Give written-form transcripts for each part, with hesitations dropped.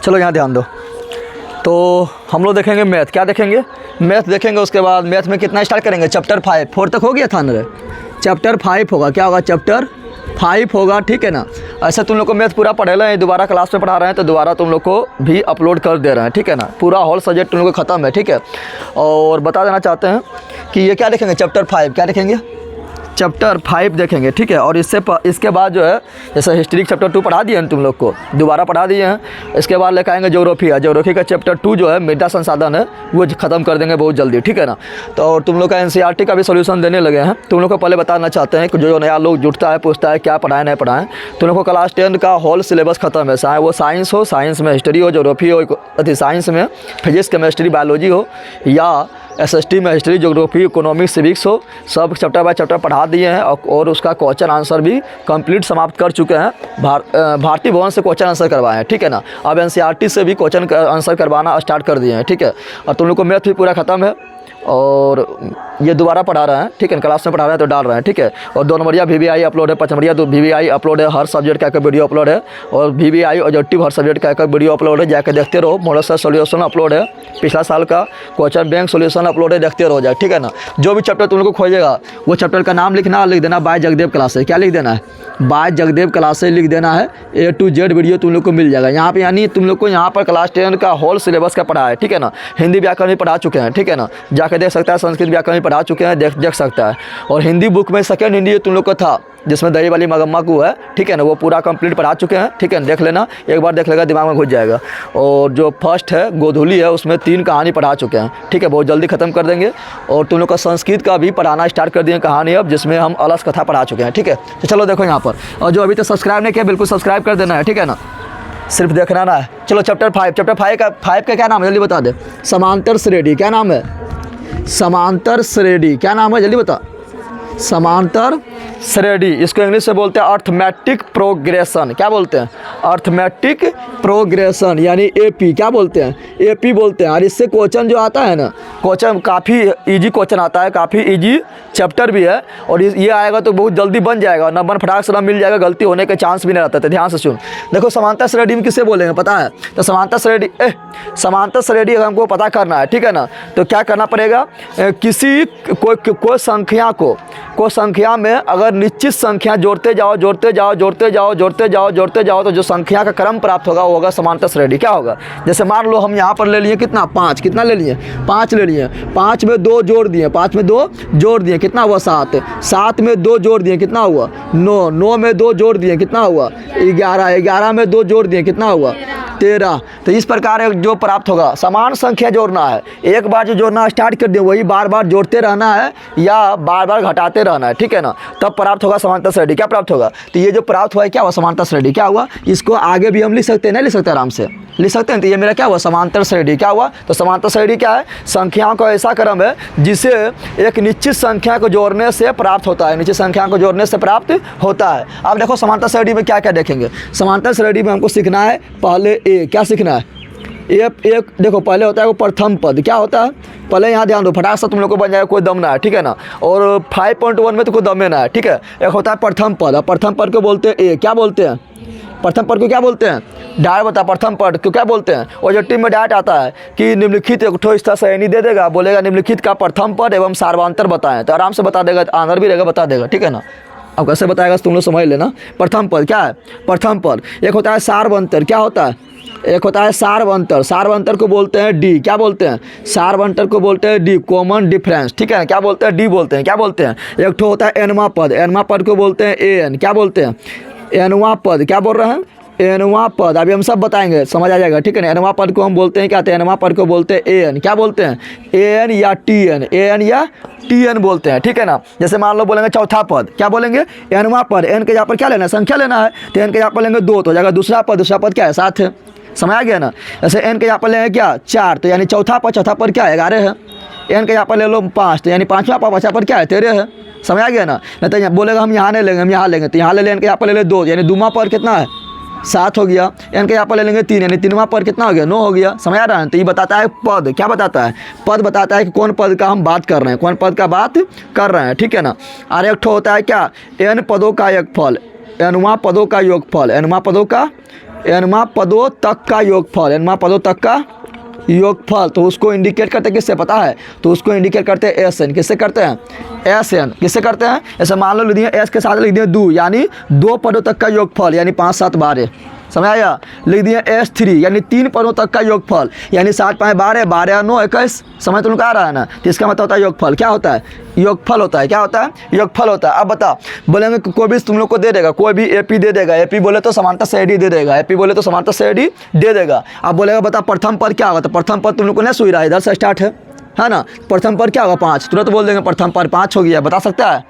चलो यहाँ ध्यान दो। तो हम लोग देखेंगे मैथ, क्या देखेंगे? मैथ देखेंगे। उसके बाद मैथ में कितना स्टार्ट करेंगे? चैप्टर 5, 4 तक हो गया था ना? चैप्टर 5 होगा, क्या होगा? चैप्टर 5 होगा, ठीक है ना। ऐसा तुम लोग को मैथ पूरा पढ़े हैं, दोबारा क्लास में पढ़ा रहे हैं तो दोबारा तुम लोग को भी अपलोड कर दे रहे हैं, ठीक है ना। पूरा होल सब्जेक्ट तुम लोग को ख़त्म है, ठीक है। और बता देना चाहते हैं कि ये क्या देखेंगे? चैप्टर 5, क्या देखेंगे? चैप्टर 5 देखेंगे, ठीक है। और इसके बाद जो है, जैसे हिस्ट्री चैप्टर 2 पढ़ा दिए हैं तुम लोग को, दोबारा पढ़ा दिए हैं। इसके बाद लेकर आएंगे ज्योग्राफी है। ज्योग्राफी का चैप्टर 2 जो है मृदा संसाधन है, वो ख़त्म कर देंगे बहुत जल्दी, ठीक है ना। तो और तुम लोग का एनसीईआरटी का भी सोल्यूशन देने लगे हैं। तुम लोग को पहले बताना चाहते हैं कि जो नया लोग जुटता है, पूछता है क्या पढ़ाएं नहीं पढ़ाएं, तुम लोग को क्लास 10 का होल सिलेबस खत्म है। चाहे वो साइंस हो, साइंस में हिस्ट्री हो, ज्योग्राफी हो, साइंस में फिजिक्स, केमिस्ट्री, बायोलॉजी हो, या एसएसटी में हिस्ट्री, ज्योग्राफी, इकोनॉमिक्स, सिविक्स हो, सब चैप्टर बाय चैप्टर पढ़ा दिए हैं। और उसका क्वेश्चन आंसर भी कंप्लीट समाप्त कर चुके हैं। भारतीय भवन से क्वेश्चन आंसर करवाए हैं, ठीक है ना। अब एनसीईआरटी से भी क्वेश्चन आंसर करवाना स्टार्ट कर दिए हैं, ठीक है। और तुम लोग को मैथ भी पूरा ख़त्म है और ये दोबारा पढ़ा रहे हैं, ठीक है। क्लास में पढ़ा रहे हैं तो डाल रहे हैं, ठीक है। और 2 नंबरिया VVI अपलोड है, 5 नंबरिया VVI अपलोड है, हर सब्जेक्ट का एक वीडियो अपलोड है। और VVI ऑब्जेक्टिव हर सब्जेक्ट का एक वीडियो अपलोड है, जाकर देखते रहो। मॉडल का सोल्यूशन अपलोड है, पिछला साल का क्वेश्चन बैंक सोल्यूशन अपलोड है, देखते रहो जाए, ठीक है ना। जो भी चैप्टर तुम लोग को खोजेगा वो चैप्टर का नाम लिखना, लिख देना बाय जगदेव क्लासेस। क्या लिख देना है? बाय जगदेव क्लासेस लिख देना है। A to Z वीडियो तुम लोग को मिल जाएगा यहाँ पे। यानी तुम लोग को यहाँ पर क्लास 10 का होल सिलेबस का पढ़ा है, ठीक है ना। हिंदी व्याकरण भी पढ़ा चुके हैं, ठीक है ना, जाकर देख सकता है। संस्कृत व्याकरण भी पढ़ा चुके हैं, देख सकता है। और हिंदी बुक में सेकेंड हिंदी तुम लोग को था, जिसमें दही वाली मगम्मा को है, ठीक है ना, वो पूरा कंप्लीट पढ़ा चुके हैं, ठीक है। देख लेना, एक बार देख लेगा दिमाग में घुस जाएगा। और जो फर्स्ट है गोधूली है, उसमें 3 कहानी पढ़ा चुके हैं, ठीक है, बहुत जल्दी ख़त्म कर देंगे। और तुम लोग का संस्कृत का भी पढ़ाना स्टार्ट कर दिए कहानी अब, जिसमें हम अलस कथा पढ़ा चुके हैं, ठीक है। तो चलो देखो यहाँ पर, और जो अभी तक सब्सक्राइब नहीं किया बिल्कुल सब्सक्राइब कर देना है, ठीक है ना, सिर्फ देखना ना है। चलो चैप्टर 5 का क्या नाम है जल्दी बता दे? समांतर श्रेणी। क्या नाम है? समांतर श्रेणी। क्या नाम है जल्दी बता? समांतर श्रेणी। इसको इंग्लिश से बोलते हैं अर्थमेटिक प्रोग्रेशन। क्या बोलते हैं? अर्थमेटिक प्रोग्रेशन, यानी AP। क्या बोलते हैं? AP बोलते हैं। और इससे क्वेश्चन जो आता है ना, क्वेश्चन काफ़ी इजी क्वेश्चन आता है, काफ़ी इजी चैप्टर भी है। और ये आएगा तो बहुत जल्दी बन जाएगा, नंबर फटाक से मिल जाएगा, गलती होने के चांस भी नहीं रहता था। ध्यान से सुन। देखो समांतर श्रेणी में किसे बोलेंगे पता है? तो समांतर श्रेणी अगर हमको पता करना है, ठीक है ना, तो क्या करना पड़ेगा? किसी कोई संख्या में अगर निश्चित संख्या जोड़ते जाओ तो जो संख्या का क्रम प्राप्त होगा वो होगा समांतर श्रेणी। क्या होगा? जैसे मान लो हम यहाँ पर ले लिए कितना? 5। कितना ले लिए? 5 ले लिए। 5 में 2 जोड़ दिए, 5 में 2 जोड़ दिए, कितना हुआ? 7। 7 में 2 जोड़ दिए, कितना हुआ? 9। 9 में 2 जोड़ दिए, कितना हुआ? 11। 11 में 2 जोड़ दिए, कितना हुआ? 13। तो इस प्रकार जो प्राप्त होगा, समान संख्या जोड़ना है। एक बार जो जोड़ना स्टार्ट कर दिए वही बार बार जोड़ते रहना है या बार बार घटाते रहना है, ठीक है ना, तब प्राप्त होगा समांतर श्रेणी। क्या प्राप्त होगा? तो ये जो प्राप्त हुआ है क्या हुआ? समांतर श्रेणी। क्या हुआ? इसको आगे भी हम लिख सकते हैं, नहीं लिख सकते? आराम से लिख सकते हैं। तो ये मेरा क्या हुआ? समांतर श्रेणी। क्या हुआ? तो समांतर श्रेणी क्या है? संख्याओं का ऐसा क्रम है जिसे एक निश्चित संख्या को जोड़ने से प्राप्त होता है, निश्चित संख्या को जोड़ने से प्राप्त होता है। अब देखो समांतर श्रेणी में क्या क्या देखेंगे। समांतर श्रेणी में हमको सीखना है पहले क्या सीखना है? एक देखो पहले होता है वो प्रथम पद। क्या होता है? पहले यहाँ ध्यान दो, फटाक से तुम लोग को बन जाएगा, कोई दम ना है, ठीक है ना। और 5.1 में तो कोई दम ना है, ठीक है। एक होता है प्रथम पद, और प्रथम पद को बोलते हैं क्या बोलते हैं? प्रथम पद को क्या बोलते हैं? डायट बता। प्रथम पद को क्या बोलते हैं? ऑब्जेक्टिव में डायट आता है कि निम्नलिखित एक ठो इस तरह श्रेणी दे देगा, बोलेगा निम्नलिखित का प्रथम पद एवं सार्वंतर बताएं, तो आराम से बता देगा, आंसर भी रहेगा, बता देगा, ठीक है ना। अब कैसे बताएगा तुम लोग समझ लेना। प्रथम पद क्या है? प्रथम पद। एक होता है सार्वंतर। क्या होता है? एक होता है सार्वंतर। सार्वंतर को बोलते हैं D। क्या बोलते हैं? सार्वंतर को बोलते हैं D, कॉमन डिफरेंस, ठीक है ना। क्या बोलते हैं? D बोलते हैं। क्या बोलते हैं? एक ठो होता है एनवा पद। एनवा पद को बोलते हैं AN। क्या बोलते हैं? एनवा पद। क्या बोल रहे हैं? एनवा पद। अभी हम सब बताएंगे, समझ आ जाएगा, ठीक है ना। एनवा पद को हम बोलते हैं क्या? तो एनवा पद को बोलते हैं AN। क्या बोलते हैं? AN या TN। AN या TN बोलते हैं, ठीक है ना। जैसे मान लो बोलेंगे चौथा पद। क्या बोलेंगे? एनवा पद। N के यहाँ पर क्या लेना है? संख्या लेना है, तो N के यहाँ पर लेंगे 2, तो हो जाएगा दूसरा पद। दूसरा पद क्या है? 7 है। समझ आ गया ना। जैसे N के यहाँ पर लेंगे क्या? 4, तो यानी चौथा पद क्या है? 11 है। N के यहाँ पर ले लो 5, तो यानी पाँचवा पद बचा पर क्या है? 13 है। समझ आ गया ना। नहीं तो बोलेगा हम यहाँ नहीं लेंगे, हम यहाँ लेंगे, तो यहाँ ले लें। N के यहाँ पर ले 2, यानी दूमा पद कितना है? 7 हो गया। N के यहाँ पर ले लेंगे 3, यानी 3वां पद कितना हो गया? 9 हो गया। समझ आ रहा है। तो ये बताता है पद। क्या बताता है? पद बताता है कि कौन पद का हम बात कर रहे हैं, कौन पद का बात कर रहे हैं, ठीक है ना। और एक ठो होता है क्या? N पदों का एक फल। एनवा पदों का योगफल, एनवा पदों तक का योगफल, एनवा पदों तक का योगफल। तो उसको इंडिकेट करते हैं किससे पता है? तो उसको इंडिकेट करते हैं एस एन। किससे करते हैं? S N. किससे करते हैं? ऐसे मान लो लिख दिए एस के साथ लिख दिए 2, यानी 2 पदों तक का योगफल, यानी 5 7 12। समझ आया? लिख दिए S3 यानी 3 पदों तक का योगफल, यानी 7 5 12 12 9 21। समझ तुम लोग आ रहा है ना? तो इसका मतलब होता है योगफल। क्या होता है? योगफल होता है। क्या होता है? योगफल होता है। अब बता, बोलेंगे कोई भी तुम लोग को दे देगा, कोई भी AP दे देगा, AP बोले तो समांतर से AD दे देगा, AP बोले तो समांतर से AD दे देगा। अब बोलेगा बता प्रथम पद क्या होगा? तो प्रथम पद तुम लोग को नहीं सुई रहा है, इधर से स्टार्ट है ना? प्रथम पद क्या होगा? 5। तुरंत बोल देंगे प्रथम पद 5 हो गया। बता सकता है?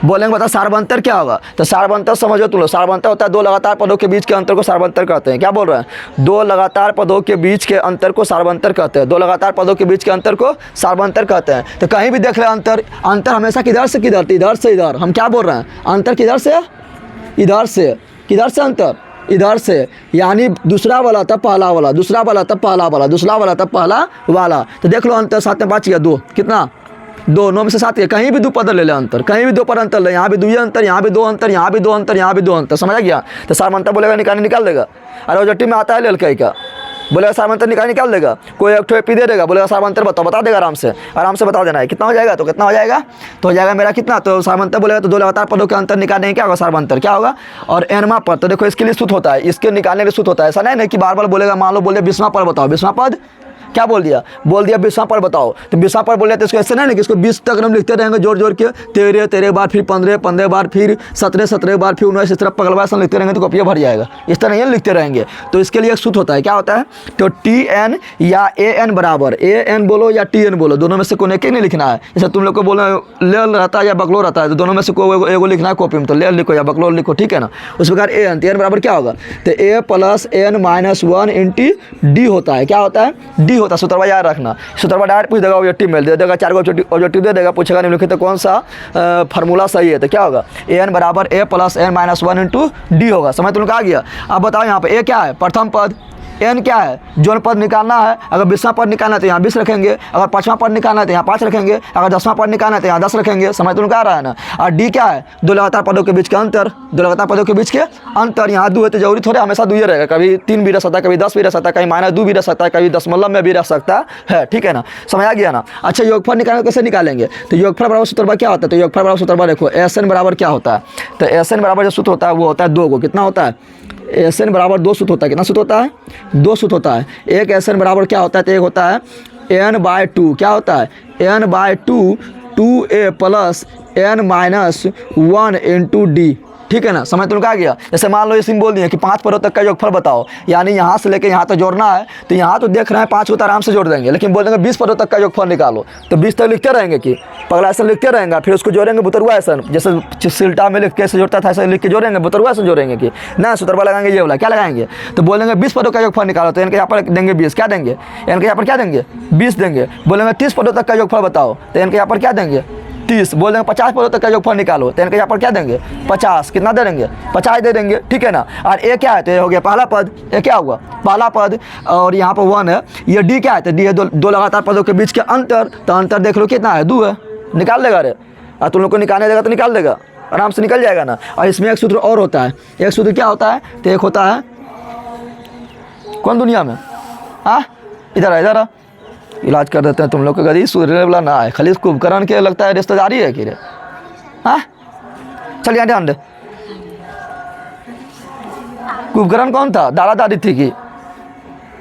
बोलेंगे बता सार्वंतर क्या होगा? तो सार्वंतर समझो तुम लोग, सार्वंतर होता है 2 लगातार पदों के बीच के अंतर को सार्वंतर कहते हैं। क्या बोल रहे हैं? 2 लगातार पदों के बीच के अंतर को सार्वंतर कहते हैं। 2 लगातार पदों के बीच के अंतर को सार्वंतर कहते हैं। तो कहीं भी देख ले अंतर, अंतर हमेशा किधर से किधर? इधर से इधर। हम क्या बोल रहे हैं? अंतर किधर से? इधर से। किधर से अंतर? इधर से, यानी दूसरा वाला तब पहला वाला, दूसरा वाला तब पहला वाला, दूसरा वाला तब पहला वाला। तो देख लो अंतर 7 में 5 गया 2, कितना? 2, 9 में से 7 गया। कहीं भी 2 पद ले ले अंतर, कहीं भी 2 पद अंतर ले, यहाँ भी 2 अंतर, यहाँ भी 2 अंतर, यहाँ भी 2 अंतर, यहाँ भी 2 अंतर। समझ गया? तो सार्वंतर बोलेगा निकाल देगा। अरे ओजटी में आता है लेल का, बोलेगा सार्वंतर निकाल देगा। कोई एक ठो AP दे देगा, बोलेगा सार्वंतर बता देगा। आराम से बता देना है। कितना हो जाएगा? तो कितना हो जाएगा? तो हो जाएगा मेरा कितना? तो सार्वंतर बोलेगा तो 2 लगातार पदों के अंतर निकालने क्या होगा? सार्वंतर क्या होगा? और एनवा पद, तो देखो इसके लिए सूत्र होता है, इसके निकालने के लिए सूत्र होता है। ऐसा नहीं कि बार बार बोलेगा। मान लो बोल दिया 20वां पद बताओ, 20वां पद क्या बोल दिया? 20वां पद बताओ। तो 20वां पद बोल दिया तो इसको ऐसे नहीं कि इसको 20 तक हम लिखते रहेंगे जोड़ के, 13 बार, फिर 15 बार, फिर 17 बार, फिर 19 इस तरह पगलवा से लिखते रहेंगे तो कॉपियाँ भर जाएगा। इस तरह नहीं लिखते रहेंगे। तो इसके लिए एक सूत्र होता है। क्या होता है? तो TN या AN बराबर, AN बोलो या TN बोलो, दोनों में से कोई एक नहीं लिखना है। जैसे तुम लोग को बोलो लेल रहता है या बकलो रहता है, तो दोनों में से कोई एगो लिखना है कॉपी में, तो लेल लिखो या बकलो लिखो, ठीक है ना? उस प्रकार AN बराबर क्या होगा? तो A + N - 1 × D होता है। क्या होता है? D होता है। सूत्रवा याद रखना। सूत्रवा डायरेक्ट पूछ देगा, ऑब्जेक्टिव में दे देगा, 4 ऑब्जेक्टिव दे देगा, पूछेगा निम्नलिखित कौन सा फार्मूला सही है? तो क्या होगा? AN बराबर A + N - 1 × D होगा। समझ तुम लोग आ गया? अब बताओ यहाँ पे A क्या है? प्रथम पद। N क्या है? जोन पद निकालना है। अगर 20वां पद निकालना है तो यहाँ 20 रखेंगे, अगर 5वां पद निकालना है तो यहाँ 5 रखेंगे, अगर 10वां पद निकालना है तो यहाँ 10 रखेंगे। समझ तुम आ रहा है ना? और D क्या है? 2 लगातार पदों के बीच के अंतर, 2 लगातार पदों के बीच के अंतर। यहाँ 2 है तो जरूरी थोड़े हमेशा 2 ही रहेगा, कभी 3 भी रह सकता है, कभी 10 भी रह सकता है, कहीं -2 भी रह सकता है, कभी दशमलव में भी रह सकता है। ठीक है ना? समझ आ गया ना? अच्छा, योगफल निकालने कैसे निकालेंगे? तो योगफल बराबर सूत्रवा क्या होता है? तो योगफल बराबर सूत्रवा देखो, SN बराबर क्या होता है? तो SN बराबर जो सूत्र होता है वो होता है 2 को। कितना होता है? SN बराबर 2 सूत्र होता है। कितना सूत्र होता है? 2 सूत्र होता है। एक SN बराबर क्या होता है? तो एक होता है N/2। क्या होता है? N/2 2A + N - 1 × D। ठीक है ना? समझ तुम आ गया? जैसे मान लो ये सिम बोल दिए कि 5 पदों तक का योगफल बताओ, यानी यहाँ से लेके यहाँ तक जोड़ना है। तो यहाँ तो देख रहे हैं 5 होता आराम से जोड़ देंगे, लेकिन बोल देंगे 20 पदों तक का योगफल निकालो, तो 20 तक लिखते रहेंगे कि पगला ऐसा लिखते रहेंगे, फिर उसको जोड़ेंगे बुतरुआ ऐसा, जैसे सिल्टा में लिख के ऐसे जोड़ता था ऐसे लिख के जोड़ेंगे, बुतरुआ ऐसे जोड़ेंगे कि ना सूत्रवा लगाएंगे ये वाला। क्या लगाएंगे? तो बोलेंगे 20 पदों का योगफल निकालो, तो इनके यहाँ पर देंगे 20। क्या देंगे? इनके यहाँ पर क्या देंगे? 20 देंगे। बोलेंगे 30 पदों तक का योगफल बताओ, तो इनके यहाँ पर क्या देंगे? 30। बोल देंगे 50 पदों तक का योगफल निकालो, तो इनके यहाँ पर क्या देंगे? 50। कितना दे देंगे? 50 दे देंगे। ठीक है ना? और A क्या है? तो ये हो गया पहला पद। A क्या हुआ? पहला पद। और यहाँ पर 1 है। ये D क्या है? तो D है 2 लगातार पदों के बीच के अंतर। तो अंतर देख लो कितना है? 2 है। निकाल देगा रे? और तुम लोग को निकालने देगा तो निकाल देगा, आराम से निकल जाएगा ना? और इसमें एक सूत्र और होता है। एक सूत्र क्या होता है? तो एक होता है कौन दुनिया में? हाँ, इधर आ, इलाज कर देते हैं तुम लोग का। गरीब सूर्य वाला ना है, खाली कुंभकर्ण के लगता है रिश्तेदारी है कि रे? हाँ, चलिए ध्यान दे। कुंभकर्ण कौन था? दादा दादी थी कि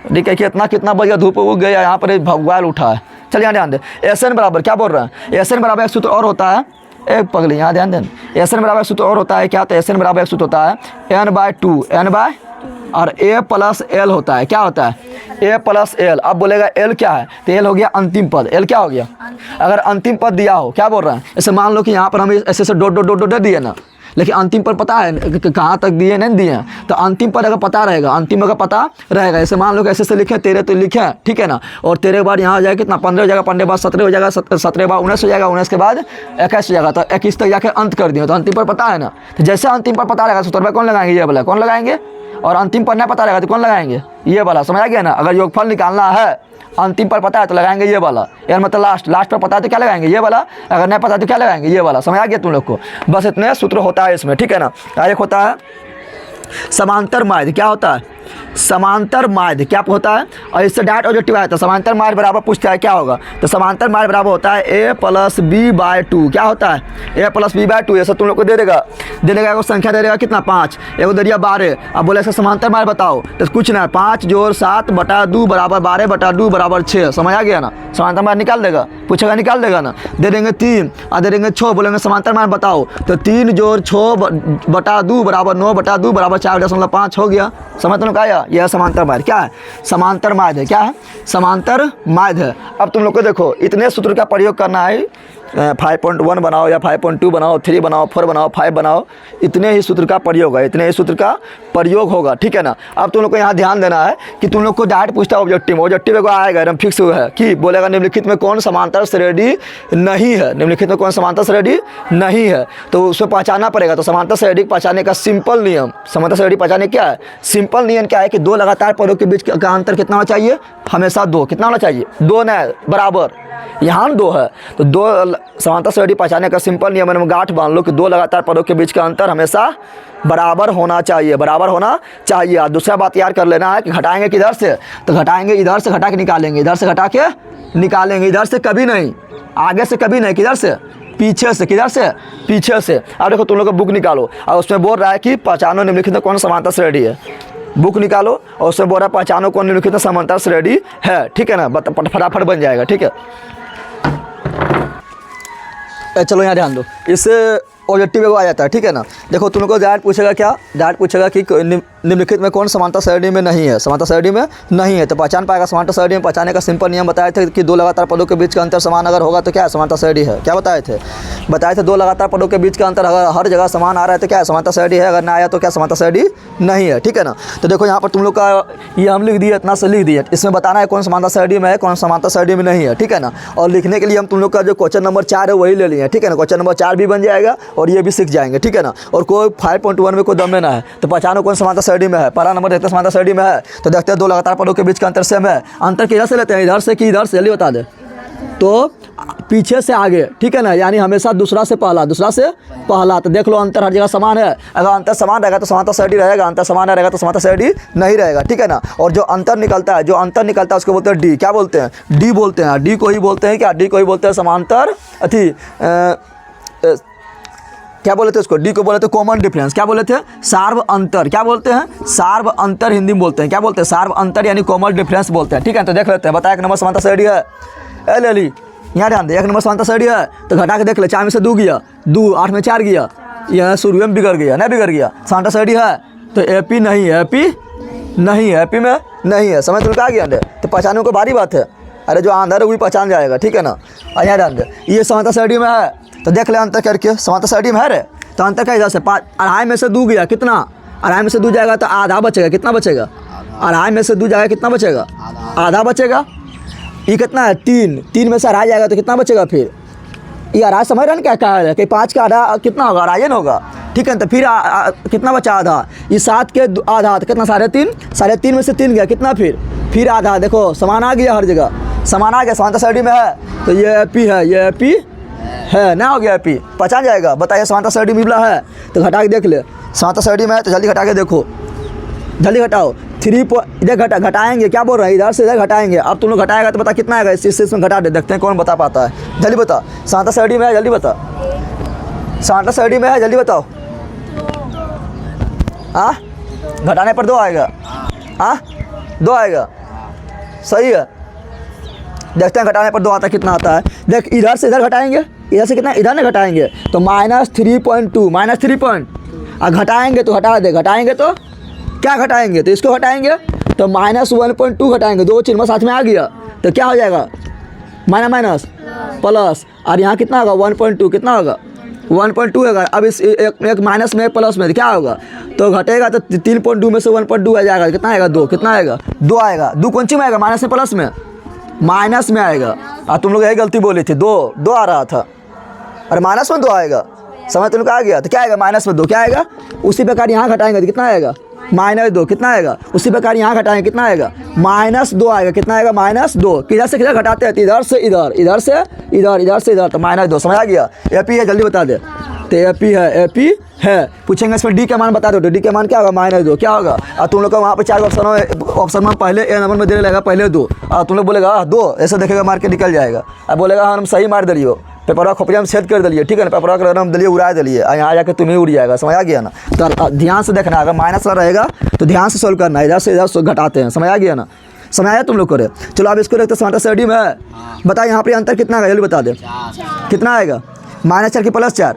ठीक है? कितना बढ़िया धूप उग गया, यहाँ पर भगवान उठा है। चलिए ध्यान दे। SN बराबर क्या बोल रहे हैं? SN बराबर एक सूत्र और होता है, एक पगली यहाँ ध्यान देना। SN बराबर सूत्र और होता है। क्या? तो SN बराबर एक सूत्र होता है N/2 और A + L होता है। क्या होता है? A + L। अब बोलेगा L क्या है? तो L हो गया अंतिम पद। L क्या हो गया? अगर अंतिम पद दिया हो, क्या बोल रहे हैं? ऐसे मान लो कि यहाँ पर हम ऐसे डॉट दिए ना, लेकिन अंतिम पद पता है कहाँ तक दिए नहीं दिए। तो अंतिम पद अगर पता रहेगा, अंतिम अगर पता रहेगा, ऐसे मान लो कि ऐसे लिखे 13 तो लिखे, ठीक है ना? और 13 बाद यहाँ हो जाएगा कितना? 15 हो जाएगा, 15 बाद 17 हो जाएगा, 17 बाद 19 हो जाएगा, 19 के बाद 21 हो जाएगा, तो 21 तक जाकर अंत कर दिए। तो अंतिम पद पता है ना? तो जैसे अंतिम पद पता रहेगा सूत्रवा कौन लगाएंगे? ये वाला कौन लगाएंगे? और अंतिम पर नहीं पता रहेगा तो कौन लगाएंगे, ये वाला, समझ आ गया ना। अगर योगफल निकालना है अंतिम पर पता है तो लगाएंगे ये वाला, यार मतलब लास्ट पर पता है तो क्या लगाएंगे, ये वाला। अगर नहीं पता है तो क्या लगाएंगे, ये वाला। समझ आ गया तुम लोग को। बस इतने सूत्र होता है इसमें, ठीक है ना। एक होता है समांतर माध्य, क्या होता है समांतर माध्य, क्या होता है। और इससे डायरेक्ट ऑब्जेक्टिव आया था, समांतर माध्य बराबर पूछता है क्या होगा, तो समांतर माध्य बराबर होता है a + b/2। क्या होता है a + b/2। ऐसा तुम लोग को दे देगा एगो संख्या दे देगा कितना 5, एगो दे दिया 12। अब बोले इसका समांतर माध्य बताओ, तो कुछ ना 5 + 7/2 = 12/2 = 6। समझ आ गया ना। समांतर माध्य निकाल देगा, पूछेगा निकाल देगा ना। दे देंगे 3 और दे देंगे 6, बोलेंगे समांतर माध्य बताओ, तो 3 + 6/2 = 9/2 = 4.5 हो गया। समझ तुम लोग आया। यह समांतर माध्य क्या है, समांतर माध्य क्या है, समांतर माध्य। अब तुम लोग को देखो इतने सूत्र का प्रयोग करना है, 5.1 बनाओ या 5.2 बनाओ, 3 बनाओ, 4 बनाओ, 5 बनाओ, इतने ही सूत्र का प्रयोग है, इतने ही सूत्र का प्रयोग होगा, ठीक है ना। अब तुम लोग को यहाँ ध्यान देना है कि तुम लोग को डायरेक्ट पूछता है ऑब्जेक्टिव को आएगा एकदम फिक्स हुआ है कि बोलेगा निम्नलिखित में कौन समांतर श्रेणी नहीं है, निम्नलिखित में कौन समांतर श्रेणी नहीं है, तो उसमें पहचानना पड़ेगा। तो समांतर श्रेणी पहचानने का सिंपल नियम, समांतर श्रेणी पहचानने क्या है, सिंपल नियम क्या है कि दो लगातार पदों के बीच का अंतर कितना होना चाहिए, हमेशा 2। कितना होना चाहिए, 2 न बराबर, यहाँ 2 है तो 2 समांतर श्रेणी पहचानने का सिंपल नियम में गांठ बांध लो कि 2 लगातार पदों के बीच का अंतर हमेशा बराबर होना चाहिए, बराबर होना चाहिए। और दूसरा बात याद कर लेना है कि घटाएंगे किधर से, तो घटाएंगे इधर से घटा के निकालेंगे, इधर से घटा के निकालेंगे, इधर से कभी नहीं, आगे से कभी नहीं, किधर से, पीछे से। किधर से, पीछे से। अब देखो तुम लोग का बुक निकालो और उसमें बोल रहा है कि पहचानो निम्नलिखित में कौन समांतर श्रेणी है। बुक निकालो और उसमें बोल रहा है पहचानो कौन निम्नलिखित समांतर श्रेणी है, ठीक है ना। फटाफट बन जाएगा, ठीक है। चलो यहाँ ध्यान दो, इससे ऑब्जेक्टिव आ जाता है, ठीक है ना। देखो तुम लोग को डायरेक्ट पूछेगा क्या, डायरेक्ट पूछेगा कि निम्नलिखित में कौन समांतर श्रेणी में नहीं है, समांतर श्रेणी में नहीं है, तो पहचान पाएगा। समांतर श्रेणी में पहचानने का सिंपल नियम बताए थे कि 2 लगातार पदों के बीच का अंतर समान अगर होगा तो क्या है, समांतर श्रेणी है। क्या बताए थे, 2 लगातार पदों के बीच का अंतर अगर हर जगह समान आ रहा है तो क्या है, समांतर श्रेणी है, अगर ना आया तो क्या समांतर श्रेणी नहीं है, ठीक है ना। तो देखो यहाँ पर तुम लोग का ये हम लिख दिए, इतना से लिख दिए, इसमें बताना है कौन समांतर श्रेणी में है, कौन समांतर श्रेणी में नहीं है, ठीक है ना। और लिखने के लिए हम तुम लोग का जो क्वेश्चन नंबर 4 है वही ले लिए, ठीक है ना। क्वेश्चन नंबर 4 भी बन जाएगा और ये भी सीख जाएंगे, ठीक है ना। और कोई 5.1 में कोई दम लेना है तो पहचानो कौन समांतर श्रेणी में है। पहला नंबर देखते हैं समांतर श्रेणी में है, तो देखते हैं 2 लगातार पदों के बीच का अंतर सेम है। अंतर किधर से लेते हैं, इधर से कि इधर से, जल्दी बता दे। तो पीछे से आगे, ठीक है ना, यानी हमेशा दूसरा से पहला। तो देख लो अंतर हर जगह समान है, अगर अंतर समान रहेगा तो समांतर श्रेणी रहेगा, अंतर समान रहेगा तो समांतर श्रेणी नहीं रहेगा, ठीक है ना। और जो अंतर निकलता है उसको बोलते हैं डी। क्या बोलते हैं, डी बोलते हैं। डी को ही बोलते हैं क्या, डी को ही बोलते हैं समांतर क्या बोले थे उसको, डी को बोले थे कॉमन डिफरेंस। क्या बोले थे, सार्व अंतर। क्या बोलते हैं, सार्व अंतर हिंदी में बोलते हैं। क्या बोलते हैं, सार्व अंतर यानी कॉमन डिफरेंस बोलते हैं, ठीक है। तो देख लेते हैं, बता 1 नंबर समांतर श्रेणी है, ले ली यहाँ ध्यान दे, 1 नंबर समांतर श्रेणी है, तो घटा के देख ले, 4 में से 2 गया, 2 8 में 4 गया, यहाँ शुरू में बिगड़ गया, नहीं बिगड़ गया। समांतर श्रेणी है तो एपी नहीं है, एपी नहीं है, एपी में नहीं है। समझ तुम आ गया, तो पहचानने को भारी बात है, अरे जो आंधर है वही पहचान जाएगा, ठीक है ना। और यहाँ ध्यान दे, ये समांतर श्रेणी में है तो देख ले अंतर करके, समांतर श्रेणी में है रे, तो अंतर का इधर से 2.5 में से 2 गया, कितना, 2.5 में से 2 जाएगा तो आधा बचेगा, कितना बचेगा, 2.5 में से 2 जाएगा कितना बचेगा, आधा बचेगा। ये कितना है, 3 में से 2.5 जाएगा तो कितना बचेगा फिर, ये 2.5 समझ रहे क्या कहा है कि 5 का आधा कितना होगा, 2.5 होगा, ठीक है। तो फिर कितना बचा, आधा। ये 7 के आधा तो कितना, 3.5 में से 3 गया, कितना फिर आधा। देखो समान आ गया, हर जगह समान आ गया, समांतर श्रेणी में है तो ये एपी है, ये एपी है ना, हो गया एपी, पहचान जाएगा। बताइए समांतर श्रेणी में मिला है तो घटा के देख ले, समांतर श्रेणी में है तो जल्दी घटा के देखो, जल्दी घटाओ। 3 इधर घटाएंगे, क्या बोल रहे हैं, इधर से इधर घटाएंगे। अब तुम लोग घटाएगा तो बता कितना आएगा, इसमें घटा दे, देखते हैं कौन बता पाता है, जल्दी बता। समांतर श्रेणी में है, जल्दी बता, समांतर श्रेणी में है, जल्दी बताओ। हाँ, घटाने पर 2 आएगा, हाँ 2 आएगा, सही है। देखते हैं घटाने पर 2 आता है, कितना आता है। देख इधर से इधर घटाएंगे, इधर से कितना, इधर नहीं घटाएंगे तो -3.2, -3 और घटाएंगे तो घटा दे, घटाएंगे तो क्या घटाएंगे, तो इसको घटाएंगे तो -1.2 घटाएंगे, 2 चिन्ह साथ में आ गया तो क्या हो जाएगा, माइनस प्लस, और यहाँ कितना होगा 1.2, कितना होगा 1.2 होगा। अब इस एक माइनस में एक प्लस में तो क्या होगा, तो घटेगा तो 3.2 में से 1.2 आ जाएगा, कितना आएगा 2, कितना आएगा 2 आएगा। 2 कौन सी में आएगा, माइनस में प्लस में, माइनस में आएगा। और तुम लोग यही गलती बोली थी, 2 आ रहा था, अरे माइनस में 2 आएगा, समझ तुम लोग आ गया तो क्या आएगा, -2 क्या आएगा। उसी प्रकार यहाँ घटाएंगे तो कितना आएगा, -2 कितना आएगा। उसी प्रकार यहाँ घटाएंगे कितना आएगा, -2 आएगा। कितना आएगा, -2। किधर से किधर घटाते हैं, तो इधर से इधर, इधर से इधर, इधर से इधर, तो -2। समझ आ गया। AP है, जल्दी बता दे। तो AP है, AP है। पूछेंगे इसमें D का मान बता दो, तो D का मान क्या होगा, -2। क्या होगा, और तुम लोग का वहाँ पर 4 ऑप्शन में पहले A नंबर में देने लगेगा पहले 2, और तुम लोग बोलेगा 2, ऐसे देखेगा मार के निकल जाएगा। अब बोलेगा हम सही मार दिलियो, पेपरवा खोपड़िया में छेद कर दिलिए, ठीक है ना, पेपरवा का हम दिलिए उड़ा दिलिए, यहाँ जाकर तुम ही उड़ जाएगा। समझ आ गया ना। तो ध्यान से देखना, अगर माइनस वाला रहेगा तो ध्यान से सोल्व करना, इधर से इधर घटाते हैं। समझ आ गया ना, समझ आया तुम लोग करे। चलो अब इसको देखते समांतर श्रेणी में है। बताइए यहाँ पर अंतर कितना आएगा, जल्दी बता दे। कितना आएगा, -4 की +4।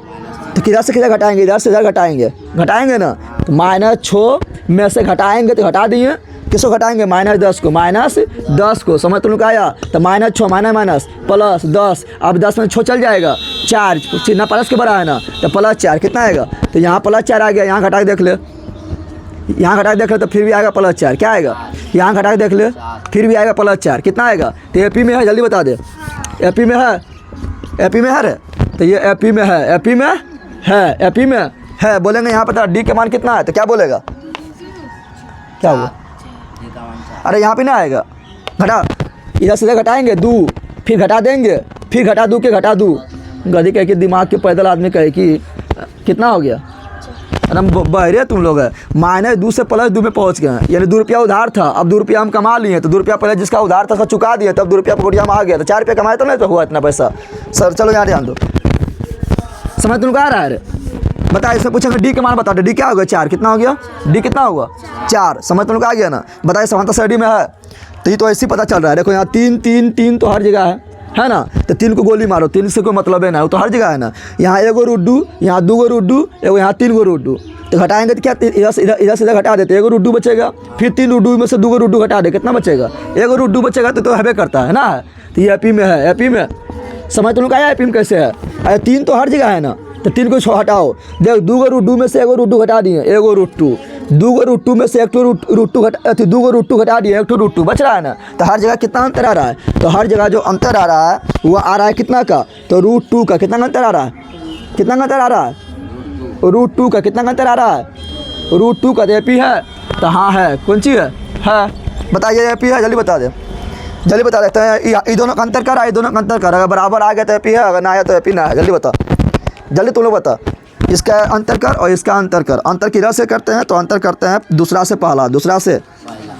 तो किधर से किधर घटाएंगे, इधर से इधर घटाएंगे, घटाएंगे ना। तो -6 में से घटाएंगे तो घटा दिए, किसको घटाएंगे, -10 को, -10 को। समझ तुम लोग आया। तो -6 माइनस प्लस 10, अब 10 में 6 चल जाएगा, 4 चिन्ह प्लस के बड़ा है ना, तो +4 कितना आएगा। तो यहाँ +4 आ गया, यहाँ घटा के देख ले, यहाँ घटा के देख ले तो फिर भी आएगा +4। क्या आएगा, यहाँ घटा के देख ले फिर भी आएगा +4। कितना आएगा। तो AP में है, जल्दी बता दे। AP में है, AP में है रे। तो ये AP में है, AP में है, AP में है। बोलेंगे यहाँ पर D का मान कितना है, तो क्या बोलेगा, क्या होगा, अरे यहाँ पे ना आएगा, घटा, इधर से घटाएंगे 2, फिर घटा देंगे, फिर घटा दूँ के घटा दूँ। गधी कह के दिमाग के पैदल आदमी कहे कि कितना हो गया, अरे बहरे तुम लोग है। -2 से +2 में पहुँच गए हैं, यानी 2 रुपया उधार था, अब 2 रुपया हम कमा लिए। तो 2 रुपया पहले जिसका उधार था उसका चुका दिए, तब 2 रुपया पकड़िया में आ गया। तो 4 रुपया कमाए तो नहीं तो हुआ इतना पैसा। सर चलो यहाँ ध्यान दो, समझ तुमको आ रहा है। बता, इसमें पूछेंगे D का मान बता दो। D क्या होगा, 4। कितना हो गया, D कितना होगा, 4। समझ तुम लोग आ गया ना। बताइए समांतर श्रेणी में है, तो ये तो ऐसे ही पता चल रहा है। देखो यहाँ 3 3 3 तो हर जगह है ना। तो 3 को गोली मारो, 3 से कोई मतलब है ना, वो तो हर जगह है ना। यहाँ 1 रुड्डू, यहाँ 2 रुड्डू, यहाँ 3 रुड्डू। तो घटाएंगे तो क्या, इधर से घटा देते, 1 रुड्डू बचेगा, फिर 3 रुड्डू में से 2 रुड्डू घटा दे, कितना बचेगा, 1 रुड्डू बचेगा। तो हवे करता है ना। तो ये AP में है, AP में समझ तुम लोग आया। AP में कैसे है, अरे 3 तो हर जगह है ना। तो 3 को हटाओ, देख 2 रुड्डू में से 1 रुड्डू घटा दिए, 1 रुट्टू, 2 रुट्टू में से 1 रुट्टू घटा, 2 रुट्टू घटा दिए, 1 रुट्टू बच रहा है ना। तो हर जगह कितना अंतर आ रहा है, तो हर जगह जो अंतर आ रहा है वो आ रहा है कितना का, तो √2 का। कितना अंतर आ रहा है, कितना अंतर आ रहा है, √2 का। कितना अंतर आ रहा है, √2 का। तो AP है, तो हाँ है, कौन सी है, बताइए AP है, जल्दी बता दे, जल्दी बता देते हैं। ये दोनों का अंतर कर, ये दोनों का अंतर कर, अगर बराबर आ गया तो AP है, अगर ना आया तो AP ना है। जल्दी बता, जल्दी तुम लोग बता। इसका अंतर कर और इसका अंतर कर। अंतर किधर से करते हैं, तो अंतर करते हैं दूसरा से पहला, दूसरा से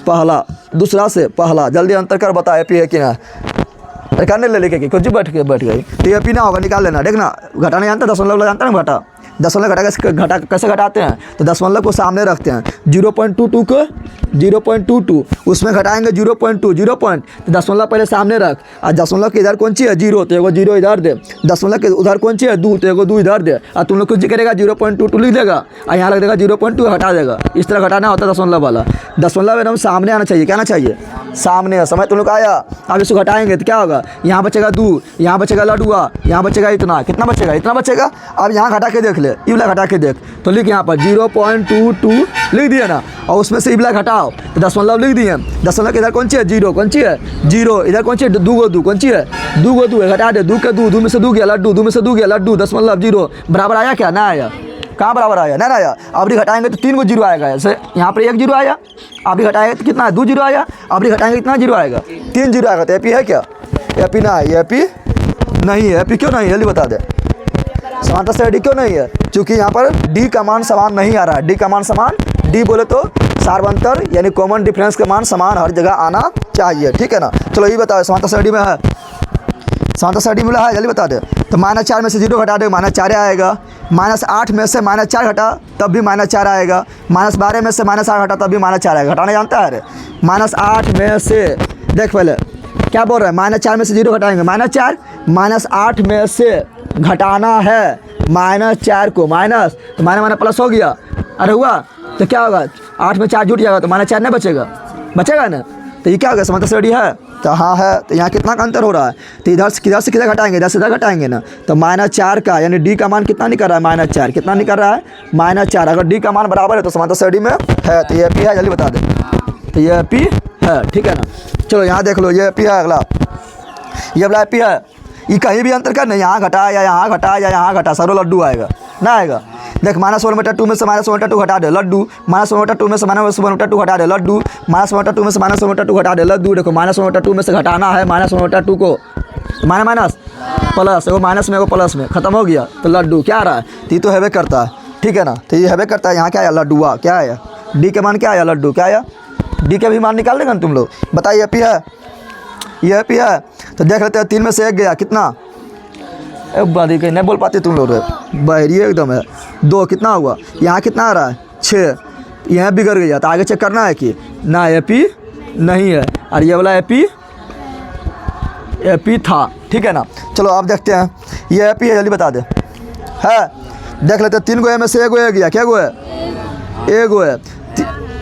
पहला, दूसरा से पहला। जल्दी अंतर कर, बता AP है कि ना। अरे करने ले लेके कुछ बैठ गई। तो AP ना होगा, निकाल लेना। देखना घटाने जानते हैं, दशमलव जानते हैं घटा, दशमलव घटा कैसे घटाते हैं, तो दशमलव को सामने रखते हैं, 0.22 को 0.22, उसमें घटाएंगे 0.2, 0 पॉइंट, तो दशमलव पहले सामने रख, और दशमलव के इधर कौन सी है, 0, तो एगो 0 इधर दे। दशमलव के उधर कौन सी है, 2, तो एगो 2 इधर दे। और तुम लोग कुछ करेगा 0.22 लिख देगा, और यहाँ लग देगा 0.2 हटा देगा। इस तरह घटाना होता है दशमलव वाला। दशमलव एकदम सामने आना चाहिए, क्या आना चाहिए, सामने। समझ तुम लोग आया। अब इसको घटाएंगे तो क्या होगा, यहाँ बचेगा 2, यहाँ बचेगा लडुआ, यहाँ बचेगा इतना, कितना बचेगा, इतना बचेगा। अब यहाँ घटा के देख ले, इबला घटा के देख, तो लिख यहाँ पर 0.22 लिख दिए ना, और उसमें से इबला घटाओ तो दशमलव लिख दिए। दशमलव के इधर कौन सी है, 0, कौन सी है 0, इधर कौन सी है 2 कौन सी है 2 घटा दे, 2 के 2 में से 2 गया लड्डू, 2 में से 2 गया लड्डू, दशमलव 0 बराबर आया क्या, ना आया, कहाँ बराबर आया, ना आया। अब घटाएंगे तो 3 को 0 आएगा, ऐसे यहाँ पर 1 0 आया, आप घटाएंगे तो कितना 2 0 आया, आप घटाएंगे कितना 0 आएगा, 3 0 आएगा। तो AP है क्या, AP ना है, AP नहीं है। AP क्यों नहीं है, जल्दी बता दे। समांतर श्रेणी क्यों नहीं है, क्योंकि यहाँ पर D का मान समान नहीं आ रहा है। D का मान समान, D बोले तो सार्वंतर यानी कॉमन डिफरेंस के मान समान हर जगह आना चाहिए, ठीक है ना। चलो ये बताओ समांतर श्रेणी में है, समांतर श्रेणी में है, जल्दी बता दे। तो -4 में से 0 घटा दे, -4 आएगा। -8 में से -4 घटा तब भी -4 आएगा। -12 में से -8 घटा तब भी -4 आएगा। घटाना जानता है, अरे -8 में से देख पहले क्या बोल रहा है, -4 में से 0 घटाएंगे, -4, -8 में से घटाना है -4 को, माइनस तो माइनस प्लस हो गया, अरे हुआ तो क्या होगा, 8 में 4 जुट जाएगा तो -4 नहीं बचेगा, बचेगा ना। तो ये क्या होगा, समांतर श्रेणी है, तो हाँ है। तो यहाँ कितना का अंतर हो रहा है, तो इधर से किधर घटाएंगे, इधर से इधर घटाएंगे ना। तो -4 का यानी D का मान कितना निकल रहा है, -4, कितना निकल रहा है, -4। अगर D का मान बराबर है तो समांतर श्रेणी में है। तो ये AP है, जल्दी बता दे। तो ये AP है, ठीक है ना। चलो यहाँ देख लो, ये AP है, अगला ये वाला AP है। ये कहीं भी अंतर कर नहीं, यहाँ घटा या यहाँ घटा या यहाँ घटा, सरो लड्डू आएगा ना आएगा। देख -1/2 में से -1/2 घटा दे लड्डू, -1/2 में से -1/2 घटा दे लड्डू, -1/2 में से -1/2 घटा दे लड्डू। देखो -1/2 में से घटाना है -1/2 को, माइनस प्लस, एगो माइनस में एगो प्लस में खत्म हो गया। तो लड्डू क्या आ रहा है, तो ये तो हैवे करता है, ठीक है ना। तो ये हैवे करता है, यहाँ क्या आया लड्डुआ, क्या आया डी के मान, क्या आया लड्डू, क्या आया डी के भी मान निकाल देगा ना तुम लोग। बताइए एपी है, ये एपी है। तो देख लेते हैं 3 में से 1 गया, कितना बादी कहीं नहीं बोल पाते तुम लोग, बहरी एकदम है। 2 कितना हुआ, यहाँ कितना आ रहा है 6, यहाँ बिगड़ गया। तो आगे चेक करना है कि ना एपी नहीं है, और ये वाला एपी था, ठीक है ना। चलो आप देखते हैं ये एपी है, जल्दी बता दे है। देख लेते हैं 3 गो में से 1 गो है गया, क्या गो है 1 गो है।